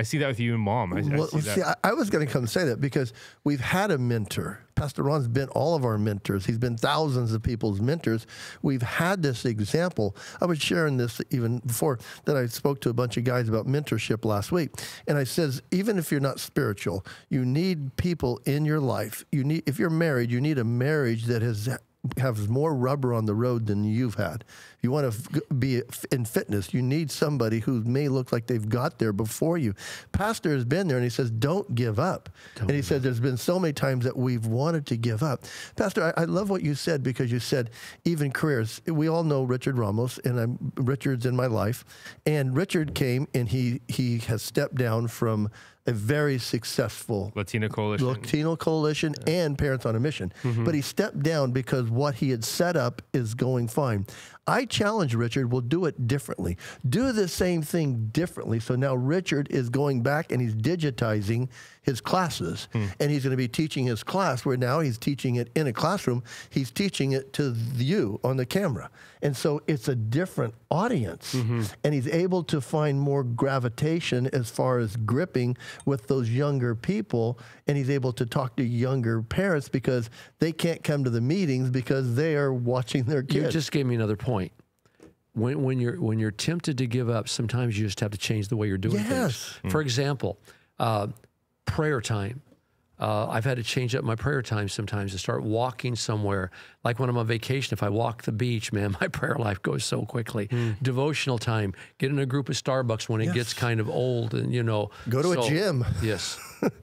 S2: see that with you and Mom. I
S4: was going to come say that because we've had a mentor. Pastor Ron's been all of our mentors. He's been thousands of people's mentors. We've had this example. I was sharing this even before that. I spoke to a bunch of guys about mentorship last week. And I says, even if you're not spiritual, you need people in your life. If you're married, you need a marriage that has more rubber on the road than you've had. If you want to be in fitness, you need somebody who may look like they've got there before you. Pastor has been there, and he says, don't give up. And he said, there's been so many times that we've wanted to give up. Pastor, I love what you said, because you said even careers. We all know Richard Ramos, and Richard's in my life. And Richard came, and he has stepped down from a very successful
S2: Latino Coalition
S4: and Parents on a Mission. But he stepped down because what he had set up is going fine. I challenge Richard, we'll do it differently. Do the same thing differently. So now Richard is going back and he's digitizing his classes. And he's going to be teaching his class where now he's teaching it in a classroom. He's teaching it to you on the camera. And so it's a different audience. And he's able to find more gravitation as far as gripping with those younger people. And he's able to talk to younger parents because they can't come to the meetings because they are watching their kids.
S5: You just gave me another point. When you're tempted to give up, sometimes you just have to change the way you're doing things. For example, prayer time. I've had to change up my prayer time sometimes to start walking somewhere. Like when I'm on vacation, if I walk the beach, man, my prayer life goes so quickly. Devotional time, get in a group of Starbucks when it gets kind of old, and
S4: go to a gym.
S5: Yes.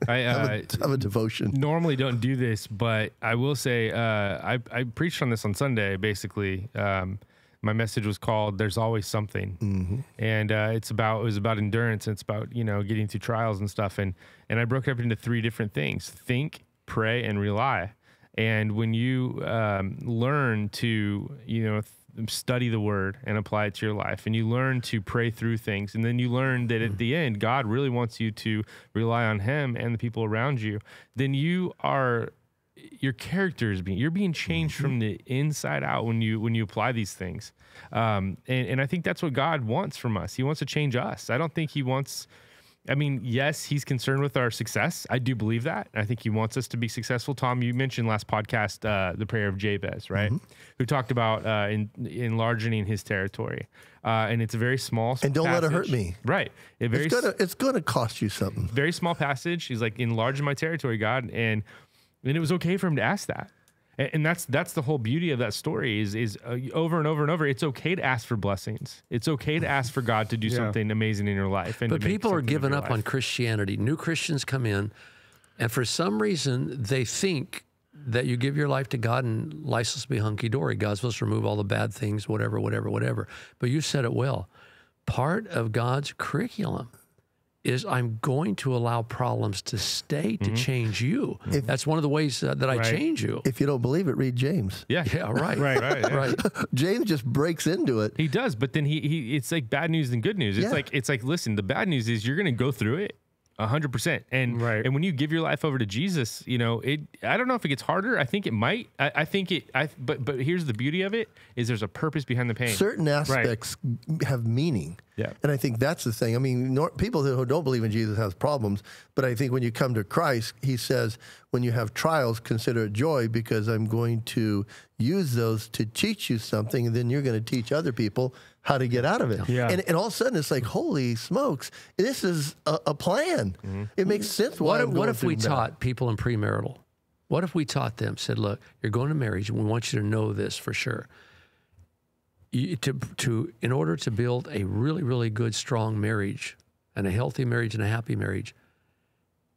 S2: I
S4: have a devotion.
S2: Normally don't do this, but I will say I preached on this on Sunday. Basically, my message was called "There's Always Something," and it was about endurance. And it's about getting through trials and stuff. And I broke it up into 3 different things: think, pray, and rely. And when you learn to study the Word and apply it to your life, and you learn to pray through things, and then you learn that at the end God really wants you to rely on Him and the people around you, then your character is being changed from the inside out when you apply these things. And I think that's what God wants from us. He wants to change us. I don't think He wants, yes, He's concerned with our success. I do believe that. I think He wants us to be successful. Tom, you mentioned last podcast the prayer of Jabez, right? Who talked about enlarging his territory. And it's a very small
S4: and don't
S2: passage.
S4: Let it hurt me.
S2: Right.
S4: It's going to cost you something.
S2: Very small passage. He's like, enlarging my territory, God. And it was okay for him to ask that. And that's the whole beauty of that story is over and over and over. It's okay to ask for blessings. It's okay to ask for God to do something amazing in your life.
S5: But people are giving up on Christianity. New Christians come in, and for some reason, they think that you give your life to God and life's supposed to be hunky-dory. God's supposed to remove all the bad things, whatever. But you said it well. Part of God's curriculum is I'm going to allow problems to stay to change you. That's one of the ways that I change you.
S4: If you don't believe it, read James.
S5: Yeah, right. Right.
S4: James just breaks into it.
S2: He does, but then he it's like bad news and good news. It's like listen, the bad news is you're going to go through it 100%. And when you give your life over to Jesus, I don't know if it gets harder. I think it might. But here's the beauty of it is there's a purpose behind the pain.
S4: Certain aspects have meaning. Yeah. And I think that's the thing. People who don't believe in Jesus have problems, but I think when you come to Christ, He says, when you have trials, consider it joy because I'm going to use those to teach you something, and then you're going to teach other people how to get out of it. Yeah. And all of a sudden, it's like, holy smokes, this is a plan. It makes sense.
S5: What if we taught people in premarital? What if we taught them, said, look, you're going to marriage, and we want you to know this for sure. In order to build a really, really good, strong marriage and a healthy marriage and a happy marriage,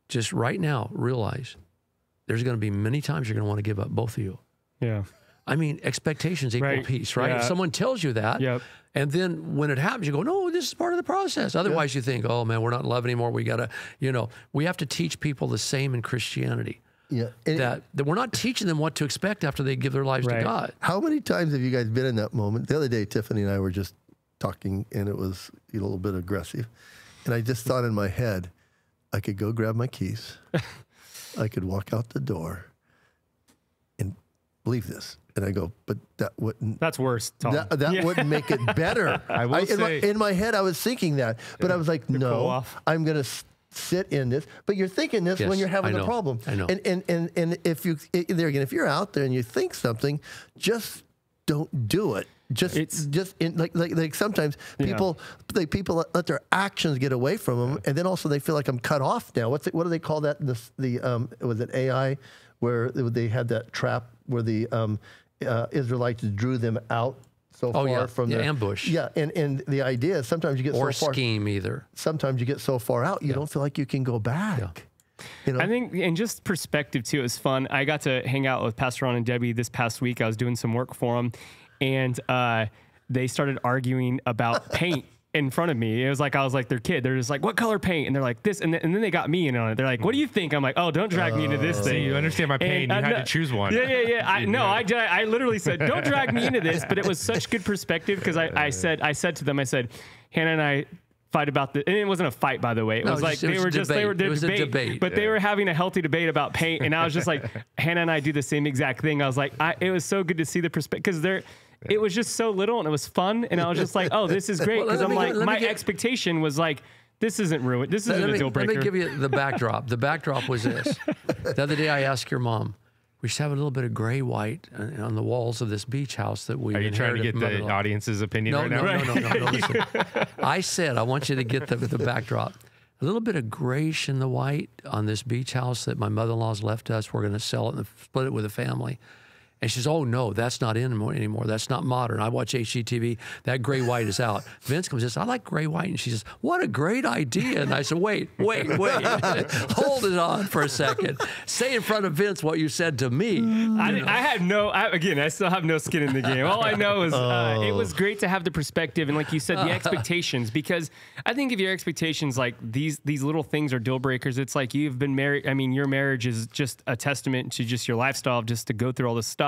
S5: just right now realize there's going to be many times you're going to want to give up, both of you.
S3: Yeah.
S5: I mean, expectations equal
S3: Right.
S5: peace, right?
S3: Yeah.
S5: If someone tells you that,
S3: Yep.
S5: and then when it happens, you go, no, this is part of the process. Otherwise, you think, oh man, we're not in love anymore. We got to, we have to teach people the same in Christianity.
S4: Yeah. And
S5: That we're not teaching them what to expect after they give their lives to
S3: Right.
S5: God.
S4: how many times have you guys been in that moment? The other day, Tiffany and I were just talking, and it was a little bit aggressive. And I just thought in my head, I could go grab my keys. I could walk out the door and leave this. And I go, but that wouldn't.
S3: That's worse, Tom.
S4: That
S3: Yeah.
S4: wouldn't make it better.
S2: I will say-
S4: in my head, I was thinking that, but I was like,
S3: pull
S4: no,
S3: off.
S4: I'm going to sit in this. But you're thinking this
S5: Yes,
S4: when you're having
S5: I
S4: a
S5: know.
S4: problem.
S5: I know.
S4: And if you, there again, if you're out there and you think something, just don't do it. Like sometimes people let their actions get away from them, and then also they feel like I'm cut off now. What do they call that? Was it AI, where they had that trap where the Israelites drew them out so far from the
S5: ambush.
S4: Yeah, and the idea is sometimes you get
S5: Or
S4: so far.
S5: scheme either.
S4: Sometimes you get so far out, you don't feel like you can go back.
S3: I think, and just perspective too, it was fun. I got to hang out with Pastor Ron and Debbie this past week. I was doing some work for them, and they started arguing about paint in front of me. It was like I was like their kid. They're just like, "What color paint?" And they're like, "This," and then they got me in on it. They're like, "What do you think?" I'm like, "Oh, don't drag me into this
S2: See,
S3: thing."
S2: you understand my pain.
S3: And,
S2: You had to choose one.
S3: Yeah. I literally said, "Don't drag me into this," but it was such good perspective because I said to them, I said, Hannah and I fight about this, and it wasn't a fight, by the way. It was like
S5: it was a debate.
S3: but they were having a healthy debate about paint, and I was just like, Hannah and I do the same exact thing. I was like, it was so good to see the perspective because it was just so little and it was fun, and I was just like, oh, this is great because my expectation was like, this isn't ruined. This isn't a deal breaker.
S5: Let me give you the backdrop. The backdrop was this. The other day I asked your mom, we should have a little bit of gray white on the walls of this beach house that we
S2: Are you trying to get the audience's opinion right now?
S5: No. Listen. I said, I want you to get the backdrop. A little bit of grayish in the white on this beach house that my mother-in-law's left us. We're going to sell it and split it with the family. And she says, oh, no, that's not in anymore. That's not modern. I watch HGTV. That gray white is out. Vince comes and says, I like gray white. And she says, what a great idea. And I said, wait. Hold it on for a second. Say in front of Vince what you said to me.
S3: I still have no skin in the game. All I know is it was great to have the perspective and, like you said, the expectations, because I think if your expectations, like these little things are deal breakers, it's like you've been married. I mean, your marriage is just a testament to just your lifestyle, just to go through all this stuff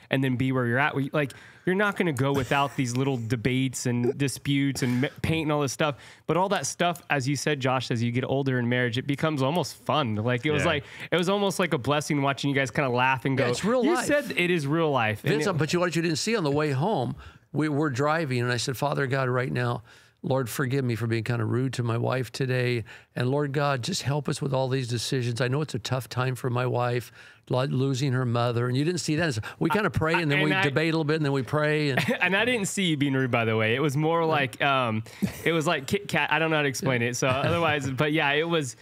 S3: and then be where you're at. Like, you're not going to go without these little debates and disputes and paint and all this stuff. But all that stuff, as you said, Josh, as you get older in marriage, it becomes almost fun. Like it was almost like a blessing watching you guys kind of laugh and go,
S5: it's real life.
S3: You said it is real life.
S5: Vince, but what you didn't see on the way home, we were driving and I said, Father God, right now, Lord, forgive me for being kind of rude to my wife today. And Lord God, just help us with all these decisions. I know it's a tough time for my wife, losing her mother. And you didn't see that. So we kind of pray and then we debate a little bit and then we pray.
S3: And I didn't see you being rude, by the way. It was more like, it was like Kit Kat. I don't know how to explain it. So otherwise, but yeah, it was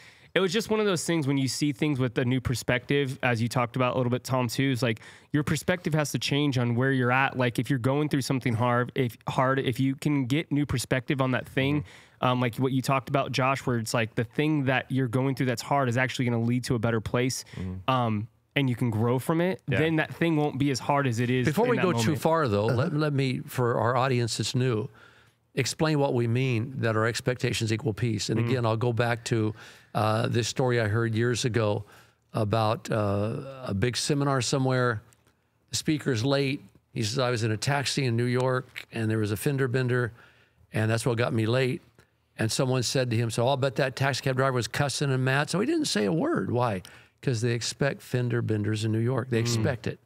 S3: just one of those things when you see things with a new perspective, as you talked about a little bit, Tom, too, is like your perspective has to change on where you're at. Like if you're going through something hard, if you can get new perspective on that thing, like what you talked about, Josh, where it's like the thing that you're going through that's hard is actually going to lead to a better place. And you can grow from it, then that thing won't be as hard as it is.
S5: Before we go too far, though, let me, for our audience that's new, explain what we mean that our expectations equal peace. And again, I'll go back to this story I heard years ago about a big seminar somewhere. The speaker's late. He says, I was in a taxi in New York and there was a fender bender and that's what got me late. And someone said to him, so I'll bet that taxi cab driver was cussing and mad. So he didn't say a word. Why? Because they expect fender benders in New York. They expect it.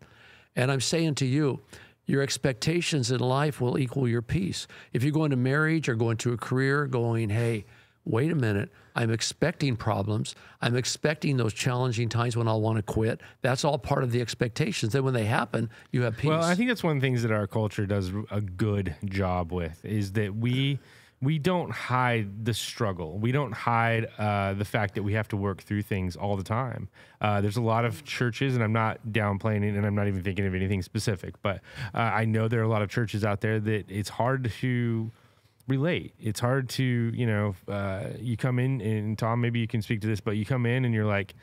S5: And I'm saying to you, your expectations in life will equal your peace. If you go into marriage or go into a career going, hey, wait a minute, I'm expecting problems. I'm expecting those challenging times when I'll want to quit. That's all part of the expectations. Then when they happen, you have peace.
S2: Well, I think that's one of the things that our culture does a good job with is that we don't hide the struggle. We don't hide the fact that we have to work through things all the time. There's a lot of churches, and I'm not downplaying it, and I'm not even thinking of anything specific, but I know there are a lot of churches out there that it's hard to relate. It's hard to, you come in, and Tom, maybe you can speak to this, but you come in and you're like,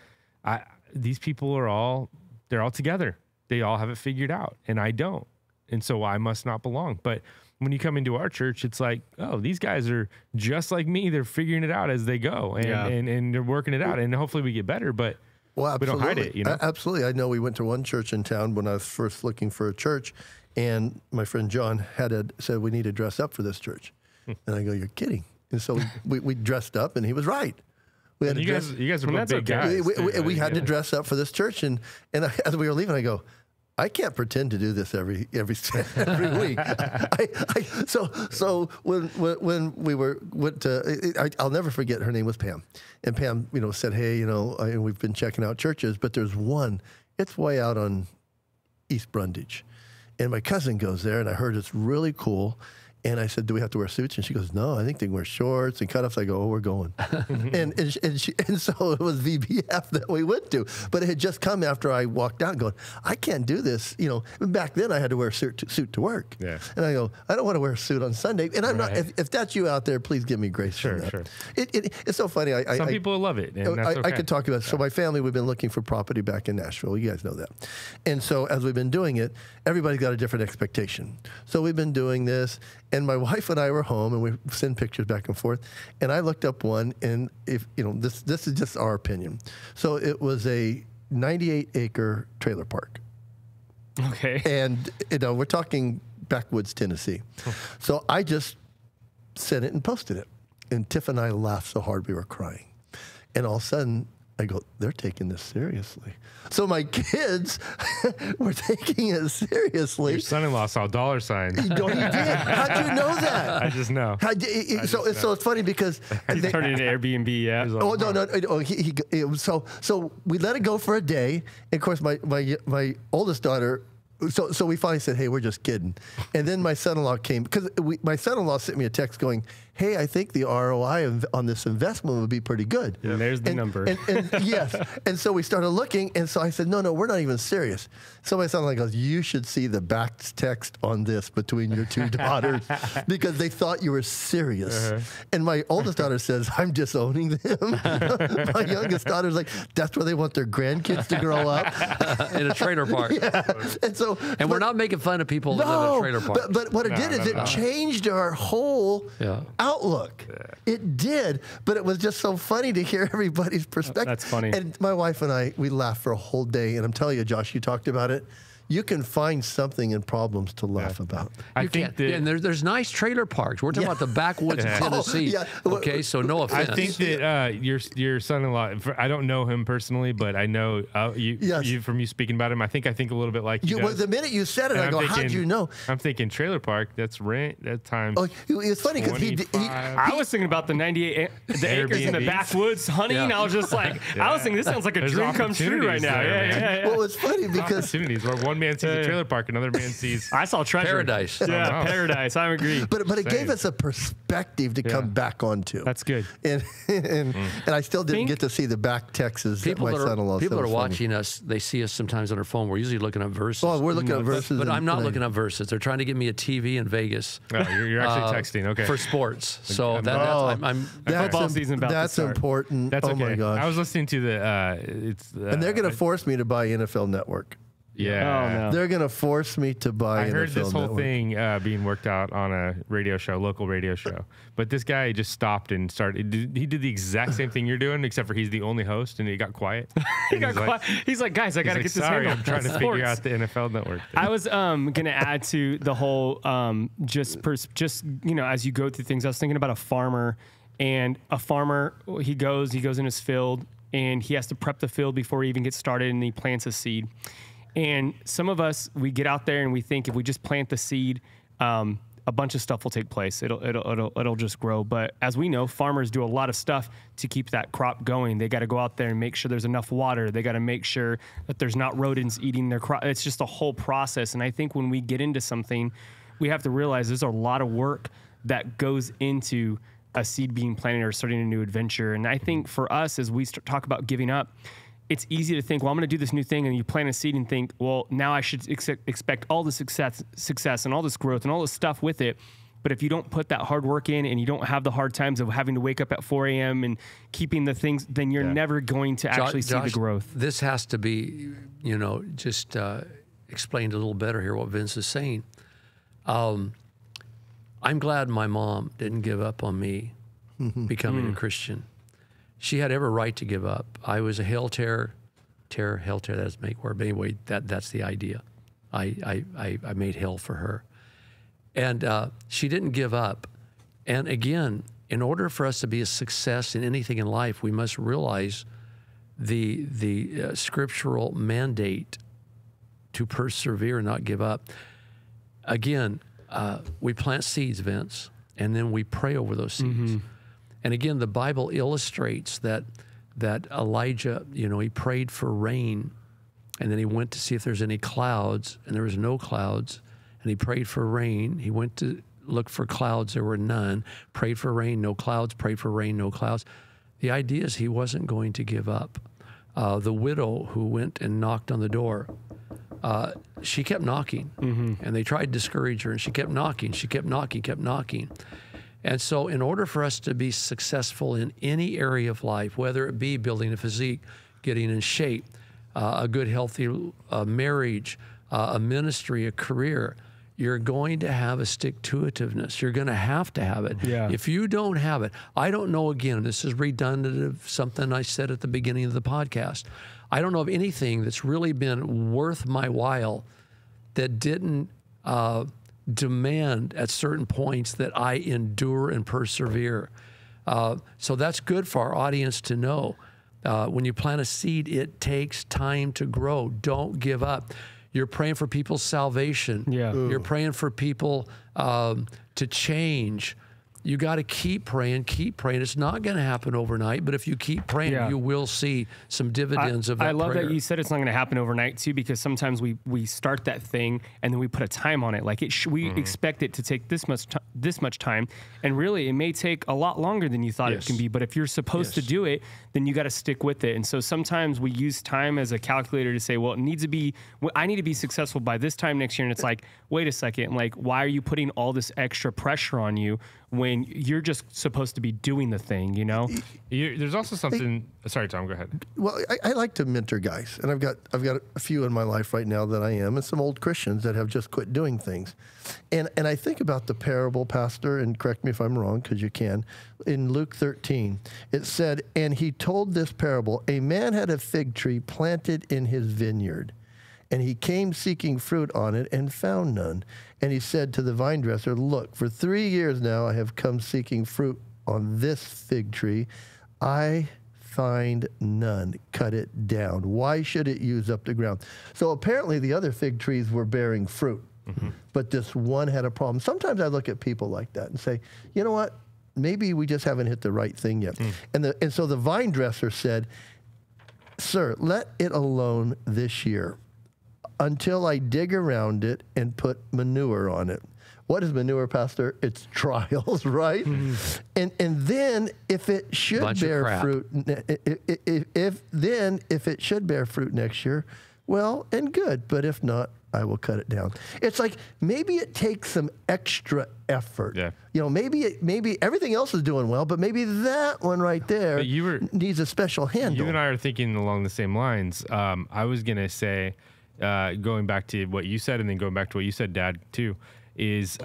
S2: these people they're all together. they all have it figured out and I don't. And so I must not belong. But when you come into our church, it's like, oh, these guys are just like me. They're figuring it out as they go and they're working it out. And hopefully we get better, but
S4: Well,
S2: we don't hide it, you know?
S4: Absolutely. I know we went to one church in town when I was first looking for a church, and my friend John said, we need to dress up for this church. And I go, you're kidding. And so we dressed up, and he was right. We had to
S2: you guys are both big guys.
S4: We had to dress up for this church, and as we were leaving, I go, I can't pretend to do this every week. So when we went to, I'll never forget. Her name was Pam, and Pam, said, "Hey, we've been checking out churches, but there's one. It's way out on East Brundage, and my cousin goes there, and I heard it's really cool." And I said, "Do we have to wear suits?" And she goes, "No, I think they can wear shorts and cutoffs." I go, "Oh, we're going." and so it was VBF that we went to. But it had just come after I walked out going, I can't do this. Back then I had to wear a suit to work. Yeah. And I go, I don't want to wear a suit on Sunday. And I'm not. If that's you out there, please give me grace.
S2: Sure,
S4: for that.
S2: sure.
S4: It's so funny.
S2: Some people love it. And that's okay.
S4: I could talk about it. So my family, we've been looking for property back in Nashville. You guys know that. And so as we've been doing it, everybody's got a different expectation. So we've been doing this. And my wife and I were home, and we send pictures back and forth. And I looked up one, and this is just our opinion. So it was a 98-acre trailer park.
S3: Okay.
S4: And we're talking backwoods Tennessee. So I just sent it and posted it. And Tiff and I laughed so hard we were crying. And all of a sudden, I go, they're taking this seriously. So my kids were taking it seriously.
S2: Your son-in-law saw a dollar sign.
S4: No, he did. How'd you know that?
S2: I just know.
S4: So it's funny because
S3: they turned it into Airbnb. Yeah.
S4: Oh no. So we let it go for a day. And of course, my oldest daughter. So we finally said, hey, we're just kidding. And then my son-in-law came because my son-in-law sent me a text going, hey, I think the ROI on this investment would be pretty good.
S3: Yeah, there's the number.
S4: And yes. And so we started looking. And so I said, no, we're not even serious. So my son-in-law goes, you should see the back text on this between your two daughters because they thought you were serious. And my oldest daughter says, I'm disowning them. My youngest daughter's like, that's where they want their grandkids to grow up.
S5: In a trailer park.
S4: Yeah.
S5: And we're not making fun of people that live in a trailer park.
S4: But what it did is it changed our whole outlook. Yeah. It did, but it was just so funny to hear everybody's perspective.
S3: That's funny.
S4: And my wife and I, we laughed for a whole day. And I'm telling you, Josh, you talked about it. You can find something in problems to laugh about.
S5: And there's nice trailer parks. We're talking about the backwoods of Tennessee. Okay, so no offense.
S2: I think that your son-in-law, I don't know him personally, but I know you from you speaking about him. I think a little bit like you.
S4: Well, the minute you said it, I go, how'd you know?
S2: I'm thinking trailer park. That's rent. That time.
S4: Oh, it's funny because
S3: I was thinking about the 98 acres in the backwoods hunting. I was just like, I was thinking this sounds like a dream come true right now. Yeah.
S4: Well, it's funny because
S2: opportunities where one man sees a trailer park, another man sees.
S3: I saw treasure.
S5: Paradise.
S3: Yeah, paradise. I agree.
S4: But it gave us a perspective to come back onto.
S3: That's good.
S4: And I still didn't get to see the back texts that my son-in-law.
S5: People that are watching us, they see us sometimes on our phone. We're usually looking up verses.
S4: Oh, we're looking up verses.
S5: But I'm not looking up verses. They're trying to get me a TV in Vegas.
S2: Oh, you're actually texting. Okay.
S5: For sports. So
S3: football season about
S4: that's
S3: to start.
S4: Important.
S2: That's okay.
S4: Oh my gosh.
S2: I was listening to
S4: and they're going to force me to buy NFL Network.
S2: Yeah.
S3: Oh, no.
S4: They're going to force me to buy
S2: I heard this whole
S4: Network.
S2: thing being worked out on a local radio show. But this guy just stopped and started. He did the exact same thing you're doing, except for he's the only host, and he got quiet.
S3: He's like, guys, I got to get this
S2: sorry,
S3: handled.
S2: I'm trying to figure out the NFL Network thing.
S3: I was going to add to the whole as you go through things, I was thinking about a farmer. And a farmer, he goes in his field, and he has to prep the field before he even gets started, and he plants a seed. And some of us, we get out there and we think if we just plant the seed, a bunch of stuff will take place. It'll just grow. But as we know, farmers do a lot of stuff to keep that crop going. They got to go out there and make sure there's enough water. They got to make sure that there's not rodents eating their crop. It's just a whole process. And I think when we get into something, we have to realize there's a lot of work that goes into a seed being planted or starting a new adventure. And I think for us, as we talk about giving up, it's easy to think, well, I'm going to do this new thing, and you plant a seed and think, well, now I should expect all the success and all this growth and all this stuff with it. But if you don't put that hard work in and you don't have the hard times of having to wake up at 4 a.m. and keeping the things, then you're never going to actually see the growth.
S5: This has to be, just explain a little better here what Vince is saying. I'm glad my mom didn't give up on me becoming a Christian. She had every right to give up. I was a hell terror, that doesn't make word, but anyway, that's the idea. I made hell for her. And she didn't give up. And again, in order for us to be a success in anything in life, we must realize the scriptural mandate to persevere and not give up. Again, we plant seeds, Vince, and then we pray over those seeds. And again, the Bible illustrates that Elijah, he prayed for rain, and then he went to see if there's any clouds, and there was no clouds. And he prayed for rain. He went to look for clouds. There were none. Prayed for rain, no clouds. Prayed for rain, no clouds. The idea is he wasn't going to give up. The widow who went and knocked on the door, she kept knocking. And they tried to discourage her, and she kept knocking. She kept knocking, kept knocking. And so in order for us to be successful in any area of life, whether it be building a physique, getting in shape, a good, healthy marriage, a ministry, a career, you're going to have a stick-to-itiveness. You're going to have it.
S3: Yeah.
S5: If you don't have it, I don't know, again, this is redundant of something I said at the beginning of the podcast. I don't know of anything that's really been worth my while that didn't demand at certain points that I endure and persevere. So that's good for our audience to know. When you plant a seed, it takes time to grow. Don't give up. You're praying for people's salvation.
S3: Yeah.
S5: You're praying for people to change. You got to keep praying, keep praying. It's not going to happen overnight, but if you keep praying, you will see some dividends of that
S3: I love
S5: prayer.
S3: that you said it's not going to happen overnight too, because sometimes we start that thing and then we put a time on it. Like we expect it to take this much time, and really it may take a lot longer than you thought it can be. But if you're supposed to do it, then you got to stick with it. And so sometimes we use time as a calculator to say, well, it needs to be. I need to be successful by this time next year, and it's like, wait a second, like why are you putting all this extra pressure on you when you're just supposed to be doing the thing,
S2: There's also something. Sorry, Tom, go ahead.
S4: Well, I like to mentor guys, and I've got a few in my life right now that I am, and some old Christians that have just quit doing things. And I think about the parable, Pastor, and correct me if I'm wrong, because you can. In Luke 13, it said, and he told this parable, a man had a fig tree planted in his vineyard, and he came seeking fruit on it and found none. And he said to the vine dresser, look, for 3 years now I have come seeking fruit on this fig tree. I find none. Cut it down. Why should it use up the ground? So apparently the other fig trees were bearing fruit, but this one had a problem. Sometimes I look at people like that and say, you know what? Maybe we just haven't hit the right thing yet. And so the vine dresser said, sir, let it alone this year until I dig around it and put manure on it. What is manure, Pastor? It's trials, right? And then if it should bear fruit, if it should bear fruit next year, well and good. But if not, I will cut it down. It's like maybe it takes some extra effort.
S2: Yeah.
S4: Maybe everything else is doing well, but maybe that one right there needs a special handle.
S2: You and I are thinking along the same lines. I was gonna say, going back to what you said, and then going back to what you said, Dad, too, is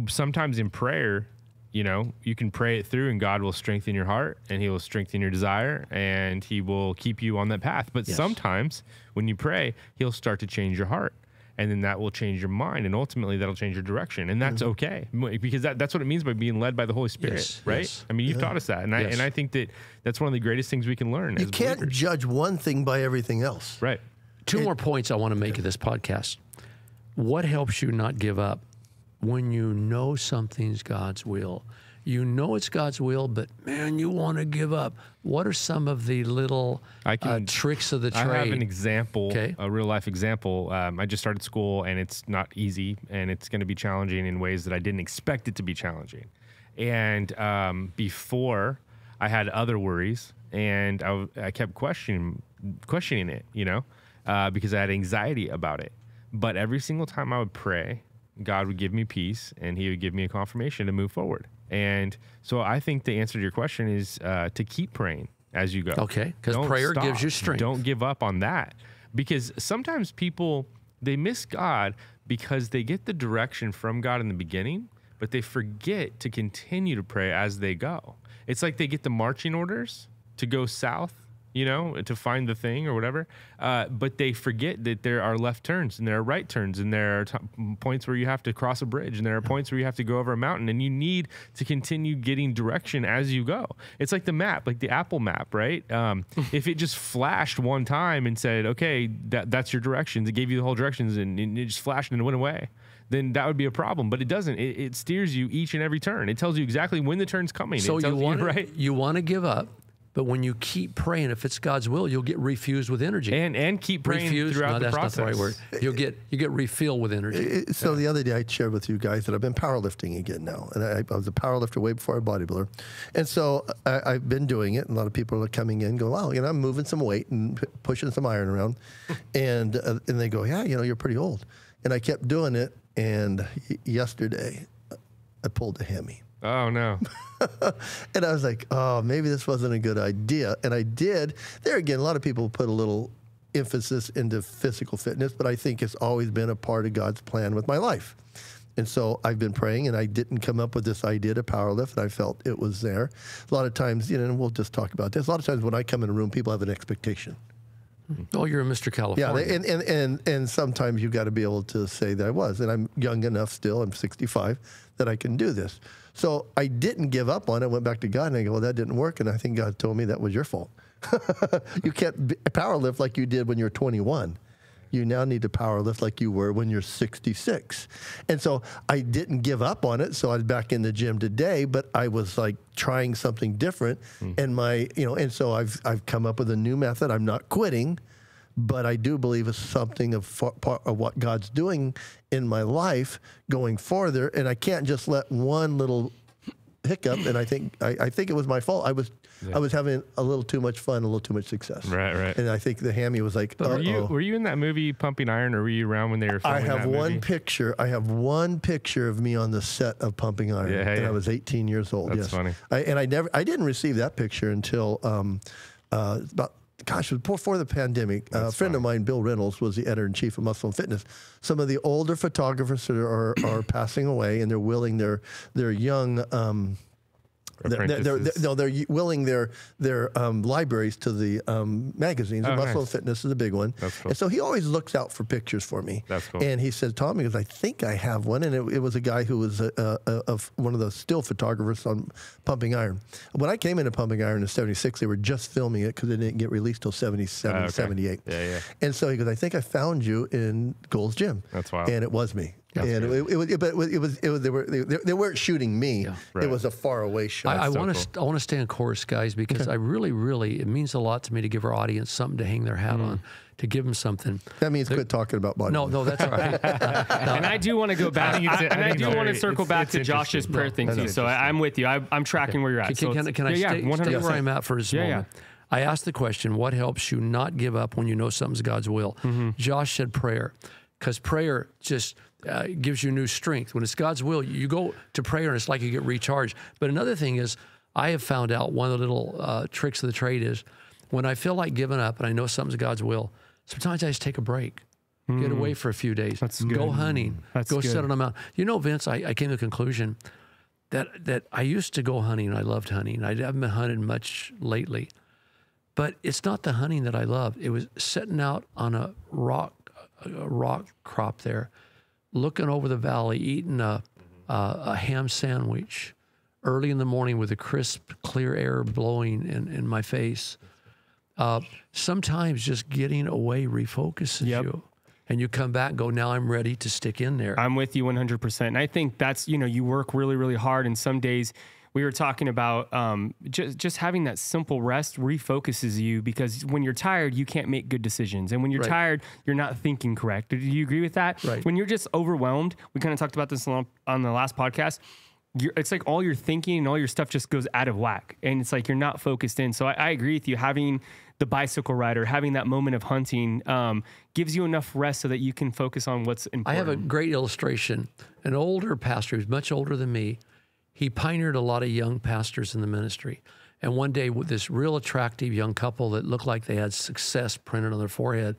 S2: sometimes in prayer, you can pray it through and God will strengthen your heart and he will strengthen your desire and he will keep you on that path. But sometimes when you pray, he'll start to change your heart and then that will change your mind and ultimately that'll change your direction. And that's okay, because that's what it means by being led by the Holy Spirit, right? Yes. I mean, you've taught us that. And I think that that's one of the greatest things we can learn.
S4: You can't judge one thing by everything else.
S2: Right.
S5: Two more points I want to make of this podcast. What helps you not give up? When you know something's God's will. You know it's God's will, but man, you want to give up. What are some of the little tricks of the trade?
S2: I have an example, a real life example. I just started school and it's not easy and it's going to be challenging in ways that I didn't expect it to be challenging. And before I had other worries and I kept questioning it, because I had anxiety about it. But every single time I would pray, God would give me peace and he would give me a confirmation to move forward. And so I think the answer to your question is to keep praying as you go.
S5: Okay, because prayer gives you strength.
S2: Don't give up on that. Because sometimes people They miss God because they get the direction from God in the beginning, but they forget to continue to pray as they go. It's like they get the marching orders to go south, you know, to find the thing or whatever. But they forget that there are left turns and there are right turns and there are points where you have to cross a bridge and there are points where you have to go over a mountain, and you need to continue getting direction as you go. It's like the map, like the Apple map, right? If it just flashed one time and said, okay, that's your directions, it gave you the whole directions and it just flashed and it went away, then that would be a problem. But it doesn't. It steers you each and every turn. It tells you exactly when the turn's coming.
S5: So you want to give up. But when you keep praying, if it's God's will, you'll get refused with energy.
S2: And keep praying throughout the process.
S5: That's not the right word. You get refilled with energy.
S4: So the other day I shared with you guys that I've been powerlifting again now. And I was a powerlifter way before a bodybuilder. And so I've been doing it. And a lot of people are coming in and go, wow, you know, I'm moving some weight and pushing some iron around. And they go, yeah, you know, you're pretty old. And I kept doing it. And yesterday I pulled a hammy.
S2: Oh, no.
S4: And I was like, oh, maybe this wasn't a good idea. And I did. There again, a lot of people put a little emphasis into physical fitness, but I think it's always been a part of God's plan with my life. And so I've been praying, and I didn't come up with this idea to powerlift, and I felt it was there. A lot of times, you know, and we'll just talk about this. A lot of times when I come in a room, people have an expectation.
S5: Oh, you're a Mr. California.
S4: Yeah, and sometimes you've got to be able to say that I was. And I'm young enough still, I'm 65, that I can do this. So I didn't give up on it, went back to God, and I go, well, that didn't work. And I think God told me that was your fault. You can't power lift like you did when you were 21. You now need to power lift like you were when you're 66. And so I didn't give up on it. So I was back in the gym today, but I was like trying something different. And and so I've come up with a new method. I'm not quitting, but I do believe it's something of part of what God's doing in my life going further. And I can't just let one little hiccup. And I think it was my fault. I was having a little too much fun, a little too much success.
S2: Right.
S4: And I think the hammy was like,
S2: were you in that movie Pumping Iron, or were you around when they were filming
S4: I have
S2: that movie?
S4: I have one picture of me on the set of Pumping Iron, and I was 18 years old.
S2: That's funny.
S4: I didn't receive that picture until about. Gosh, it was before the pandemic. A friend of mine, Bill Reynolds, was the editor-in-chief of Muscle and Fitness. Some of the older photographers are passing away, and they're willing their young. They're willing their libraries to the magazines.
S2: Oh,
S4: Muscle and
S2: nice.
S4: Fitness is a big one.
S2: That's cool.
S4: And so he always looks out for pictures for me.
S2: That's cool.
S4: And he said, Tom, because I think I have one. And it was a guy who was one of the still photographers on Pumping Iron. When I came into Pumping Iron in 76, they were just filming it because it didn't get released till 77, 78.
S2: Yeah.
S4: And so he goes, I think I found you in Gold's Gym.
S2: That's wild.
S4: And it was me. And they weren't shooting me.
S5: Yeah.
S2: Right.
S4: It was a far away shot.
S5: I want to stay on course, guys, because I really, it means a lot to me to give our audience something to hang their hat on, to give them something.
S4: That means quit talking about bodybuilding.
S5: No, that's all right.
S3: And I do want to go back, and I do want to circle back to Josh's prayer thing too. So I'm with you. I'm tracking where you're at.
S5: Can I stay where I'm at for a moment? I asked the question, what helps you not give up when you know something's God's will? Josh said prayer, because prayer just gives you new strength. When it's God's will, you go to prayer and it's like you get recharged. But another thing is, I have found out one of the little tricks of the trade is when I feel like giving up and I know something's God's will, sometimes I just take a break. Get away for a few days. Go hunting. Go sit on a mountain. You know, Vince, I came to the conclusion that I used to go hunting. I loved hunting. I haven't been hunting much lately. But it's not the hunting that I loved. It was sitting out on a rock crop there, looking over the valley, eating a ham sandwich early in the morning with the crisp, clear air blowing in my face. Sometimes just getting away refocuses you. And you come back and go, now I'm ready to stick in there.
S3: I'm with you 100%. And I think that's, you work really, really hard. And some days we were talking about just having that simple rest refocuses you, because when you're tired, you can't make good decisions. And when you're tired, you're not thinking correct. Do you agree with that?
S5: Right.
S3: When you're just overwhelmed, we kind of talked about this on the last podcast, it's like all your thinking and all your stuff just goes out of whack. And it's like you're not focused in. So I agree with you. Having the bicycle ride or having that moment of hunting gives you enough rest so that you can focus on what's important.
S5: I have a great illustration. An older pastor who's much older than me, he pioneered a lot of young pastors in the ministry. And one day with this real attractive young couple that looked like they had success printed on their forehead,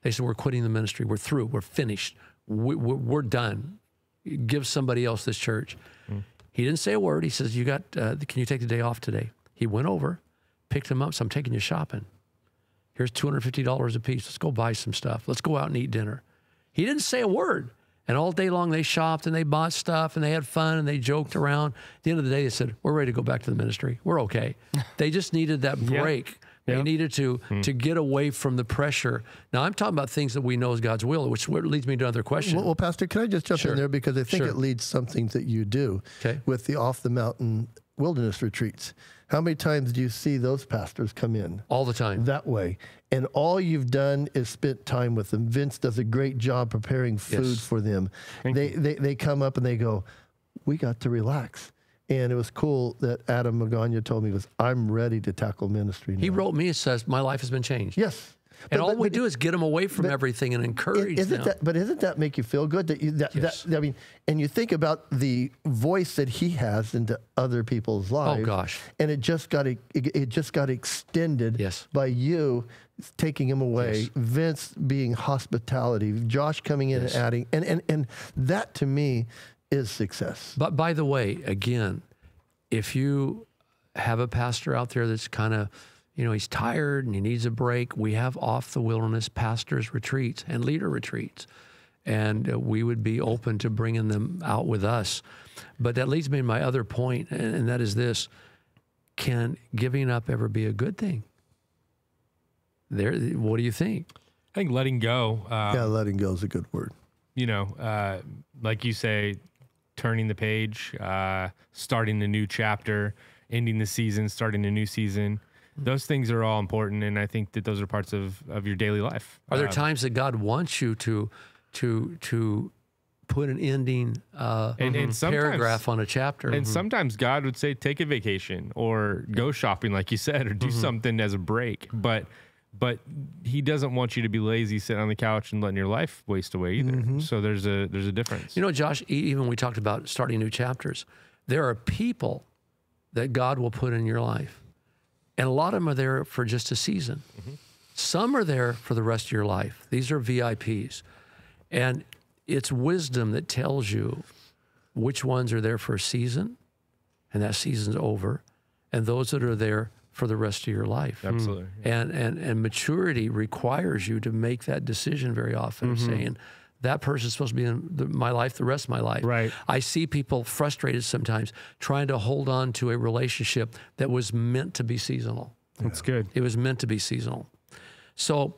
S5: They said, we're quitting the ministry. We're through. We're finished. We're done. Give somebody else this church. He didn't say a word. He says, can you take the day off today? He went over, picked him up. So I'm taking you shopping. Here's $250 a piece. Let's go buy some stuff. Let's go out and eat dinner. He didn't say a word. And all day long they shopped and they bought stuff and they had fun and they joked around. At the end of the day, they said, we're ready to go back to the ministry. We're okay. They just needed that break. They needed to get away from the pressure. Now, I'm talking about things that we know is God's will, which leads me to another question.
S4: Well, Pastor, can I just jump in there? Because I think
S5: Sure.
S4: it leads something that you do with the off-the-mountain wilderness retreats. How many times do you see those pastors come in?
S5: All the time.
S4: That way. And all you've done is spent time with them. Vince does a great job preparing food for them. They come up and they go, we got to relax. And it was cool that Adam Magana told me, I'm ready to tackle ministry now.
S5: He wrote me and says, my life has been changed.
S4: Yes.
S5: And all we do is get them away from everything and encourage them.
S4: But isn't that make you feel good? I mean, and you think about the voice that he has into other people's lives.
S5: Oh gosh!
S4: And it just got extended by you taking him away. Vince being hospitality, Josh coming in and adding, and that to me is success.
S5: But by the way, again, if you have a pastor out there that's kind of, he's tired and he needs a break, we have off the wilderness pastors retreats and leader retreats. And we would be open to bringing them out with us. But that leads me to my other point, and that is this. Can giving up ever be a good thing? What do you think?
S2: I think letting go.
S4: Letting go is a good word.
S2: Like you say, turning the page, starting a new chapter, ending the season, starting a new season. Those things are all important, and I think that those are parts of your daily life.
S5: Are there times that God wants you to put an ending and paragraph on a chapter?
S2: And sometimes God would say, take a vacation or go shopping, like you said, or do something as a break. But he doesn't want you to be lazy, sitting on the couch and letting your life waste away either. So there's a difference.
S5: Josh, even we talked about starting new chapters. There are people that God will put in your life. And a lot of them are there for just a season. Some are there for the rest of your life. These are VIPs. And it's wisdom that tells you which ones are there for a season, and that season's over, and those that are there for the rest of your life.
S2: Absolutely.
S5: And maturity requires you to make that decision very often, of saying, that person's supposed to be in my life the rest of my life.
S3: Right.
S5: I see people frustrated sometimes trying to hold on to a relationship that was meant to be seasonal.
S3: That's good.
S5: It was meant to be seasonal. So,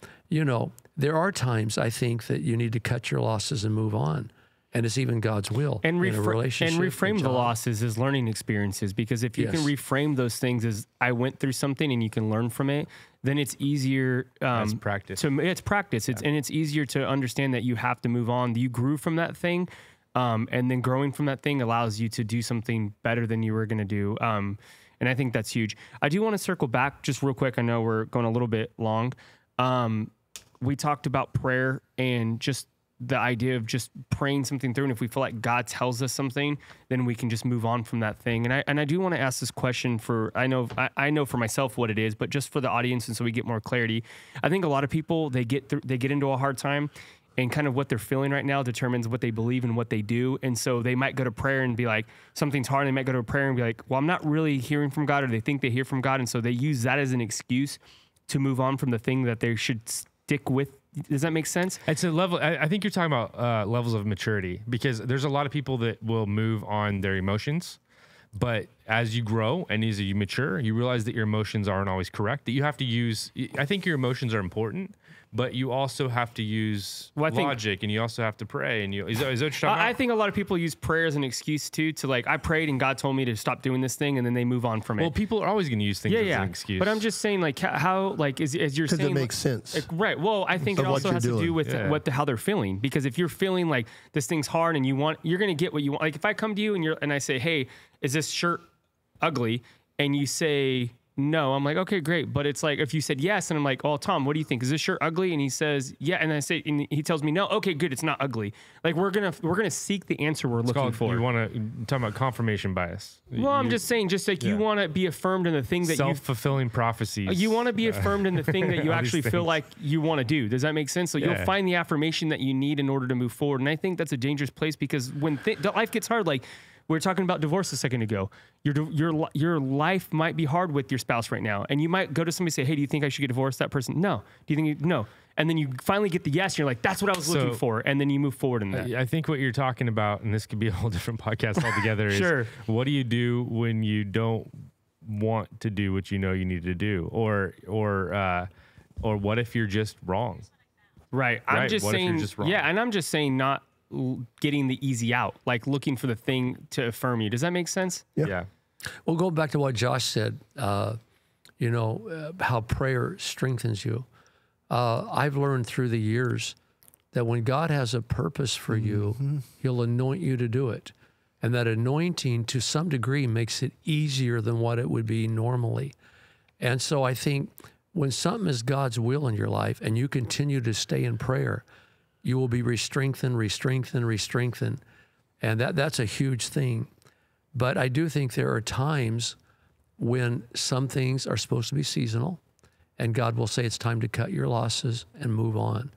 S5: there are times I think that you need to cut your losses and move on. And it's even God's will
S3: and
S5: in a relationship.
S3: And reframe the losses as learning experiences, because if you can reframe those things as I went through something and you can learn from it, then it's easier.
S2: It's practice.
S3: It's practice. And it's easier to understand that you have to move on. You grew from that thing, and then growing from that thing allows you to do something better than you were going to do. And I think that's huge. I do want to circle back just real quick. I know we're going a little bit long. We talked about prayer and just the idea of just praying something through. And if we feel like God tells us something, then we can just move on from that thing. And I do want to ask this question I know for myself what it is, but just for the audience. And so we get more clarity. I think a lot of people, they get into a hard time, and kind of what they're feeling right now determines what they believe and what they do. And so they might go to prayer and be like, something's hard. And they might go to prayer and be like, well, I'm not really hearing from God, or they think they hear from God. And so they use that as an excuse to move on from the thing that they should stick with. Does that make sense?
S2: It's a level. I think you're talking about levels of maturity, because there's a lot of people that will move on their emotions, but as you grow and as you mature, you realize that your emotions aren't always correct, that you have to use. I think your emotions are important, but you also have to use logic, and you also have to pray. And is that what you're talking about?
S3: I think a lot of people use prayer as an excuse too, to like, I prayed and God told me to stop doing this thing, and then they move on from it.
S2: Well, people are always going to use things as an excuse.
S3: But I'm just saying, like, how, like, as you're saying,
S4: because it makes sense,
S3: right? Well, I think it also has to do with how they're feeling. Because if you're feeling like this thing's hard and you're going to get what you want. Like if I come to you and I say, hey, is this shirt ugly? And you say, no. I'm like, okay, great. But it's like, if you said yes, and I'm like, oh, Tom, what do you think? Is this shirt ugly? And he says, yeah. And I say, and he tells me, no. Okay, good. It's not ugly. Like, we're gonna seek the answer we're looking for.
S2: You want to talk about confirmation bias?
S3: Well, I'm just saying, just like you want to be affirmed in the thing that
S2: self-fulfilling prophecies.
S3: You want to be affirmed in the thing that you actually feel like you want to do. Does that make sense? So you'll find the affirmation that you need in order to move forward. And I think that's a dangerous place, because when life gets hard, like we were talking about divorce a second ago, your life might be hard with your spouse right now. And you might go to somebody and say, hey, do you think I should get divorced? That person, no. Do you think no? And then you finally get the yes, and you're like, that's what I was looking for. And then you move forward in that.
S2: I think what you're talking about, and this could be a whole different podcast altogether, is what do you do when you don't want to do what you know you need to do? Or what if you're just wrong?
S3: Right. I'm just saying, and I'm just saying not getting the easy out, like looking for the thing to affirm you. Does that make sense?
S2: Yeah.
S5: Well, go back to what Josh said, how prayer strengthens you. I've learned through the years that when God has a purpose for you, he'll anoint you to do it. And that anointing, to some degree, makes it easier than what it would be normally. And so I think when something is God's will in your life and you continue to stay in prayer, you will be re-strengthened. And that's a huge thing. But I do think there are times when some things are supposed to be seasonal, and God will say it's time to cut your losses and move on.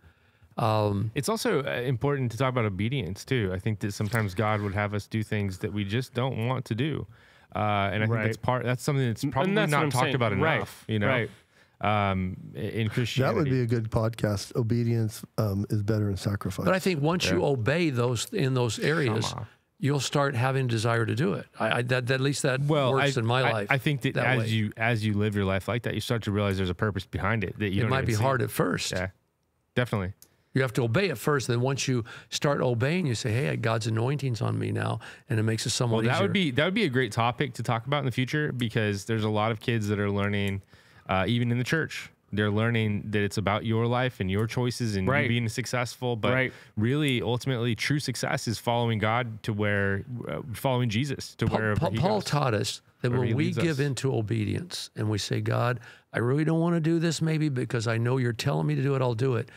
S2: It's also important to talk about obedience too. I think that sometimes God would have us do things that we just don't want to do. And I think that's something that's probably not talked about enough, you know?
S3: Right.
S2: In Christianity.
S4: That would be a good podcast. Obedience is better than sacrifice.
S5: But I think once you obey in those areas, you'll start having desire to do it. At least that works in my life.
S2: I think that as you live your life like that, you start to realize there's a purpose behind it. That you
S5: it might be hard at first.
S2: Yeah, definitely.
S5: You have to obey at first. Then once you start obeying, you say, "Hey, God's anointing's on me now," and it makes it somewhat easier.
S2: That would be a great topic to talk about in the future, because there's a lot of kids that are learning. Even in the church, they're learning that it's about your life and your choices and you being successful. But really, ultimately, true success is following God to following Jesus to wherever he goes.
S5: Paul taught us that when we give into obedience and we say, God, I really don't want to do this maybe because I know you're telling me to do it, I'll do it.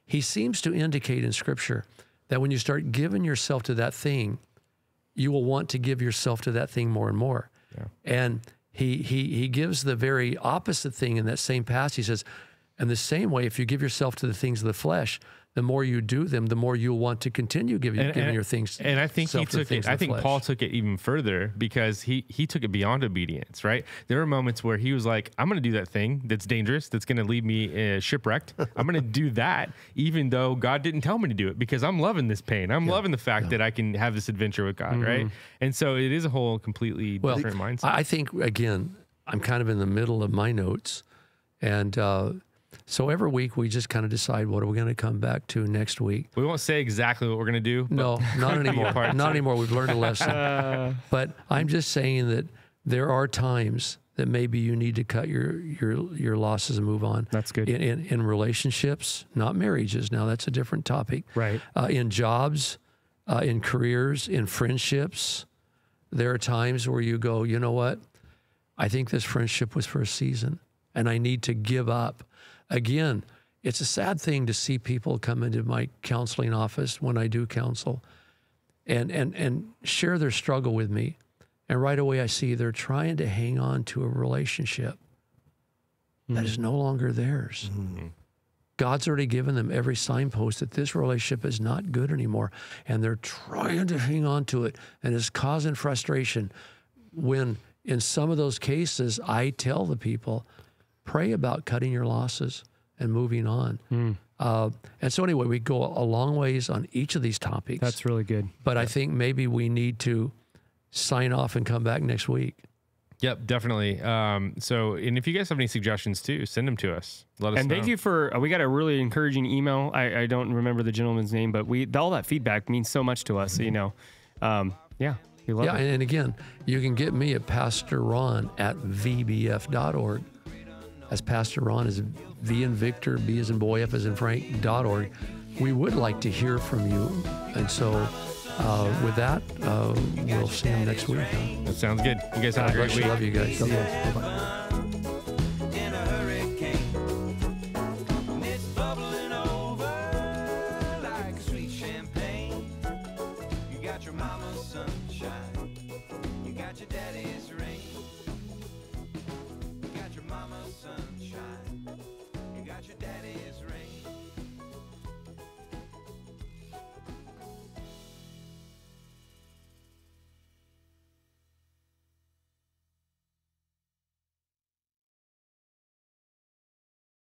S5: He seems to indicate in Scripture that when you start giving yourself to that thing, you will want to give yourself to that thing more and more. Yeah. And He gives the very opposite thing in that same passage. He says, in the same way, if you give yourself to the things of the flesh, the more you do them, the more you'll want to continue giving your things.
S2: And I think he took it. I think Paul took it even further, because he took it beyond obedience. Right? There were moments where he was like, "I'm going to do that thing that's dangerous, that's going to leave me shipwrecked. I'm going to do that, even though God didn't tell me to do it, because I'm loving this pain. I'm loving the fact that I can have this adventure with God." Right? And so it is a whole completely different mindset.
S5: I think again, I'm kind of in the middle of my notes, and so every week we just kind of decide what are we going to come back to next week.
S2: We won't say exactly what we're going to do.
S5: No, not anymore. Not anymore. We've learned a lesson. But I'm just saying that there are times that maybe you need to cut your losses and move on.
S3: That's good.
S5: In relationships, not marriages. Now that's a different topic.
S3: Right.
S5: In jobs, in careers, in friendships, there are times where you go, you know what? I think this friendship was for a season, and I need to give up. Again, it's a sad thing to see people come into my counseling office when I do counsel and share their struggle with me. And right away I see they're trying to hang on to a relationship that is no longer theirs. God's already given them every signpost that this relationship is not good anymore. And they're trying to hang on to it, and it's causing frustration. When in some of those cases, I tell the people, pray about cutting your losses and moving on. And so anyway, we go a long ways on each of these topics.
S3: That's really good.
S5: But I think maybe we need to sign off and come back next week.
S2: Yep, definitely. And if you guys have any suggestions too, send them to us. Let us know.
S3: And thank you for, we got a really encouraging email. I don't remember the gentleman's name, but all that feedback means so much to us, you know. Yeah. We love it.
S5: And again, you can get me at Pastor Ron at vbf.org. As Pastor Ron is V in Victor, B as in boy, F as in Frank.org. We would like to hear from you. And so with that, we'll see you next week.
S2: That sounds good. You guys have a great week.
S5: Love you guys.
S4: Bye-bye.
S1: got your mama's sunshine. You got your daddy's rain. You got your mama's sunshine. You got your daddy's rain.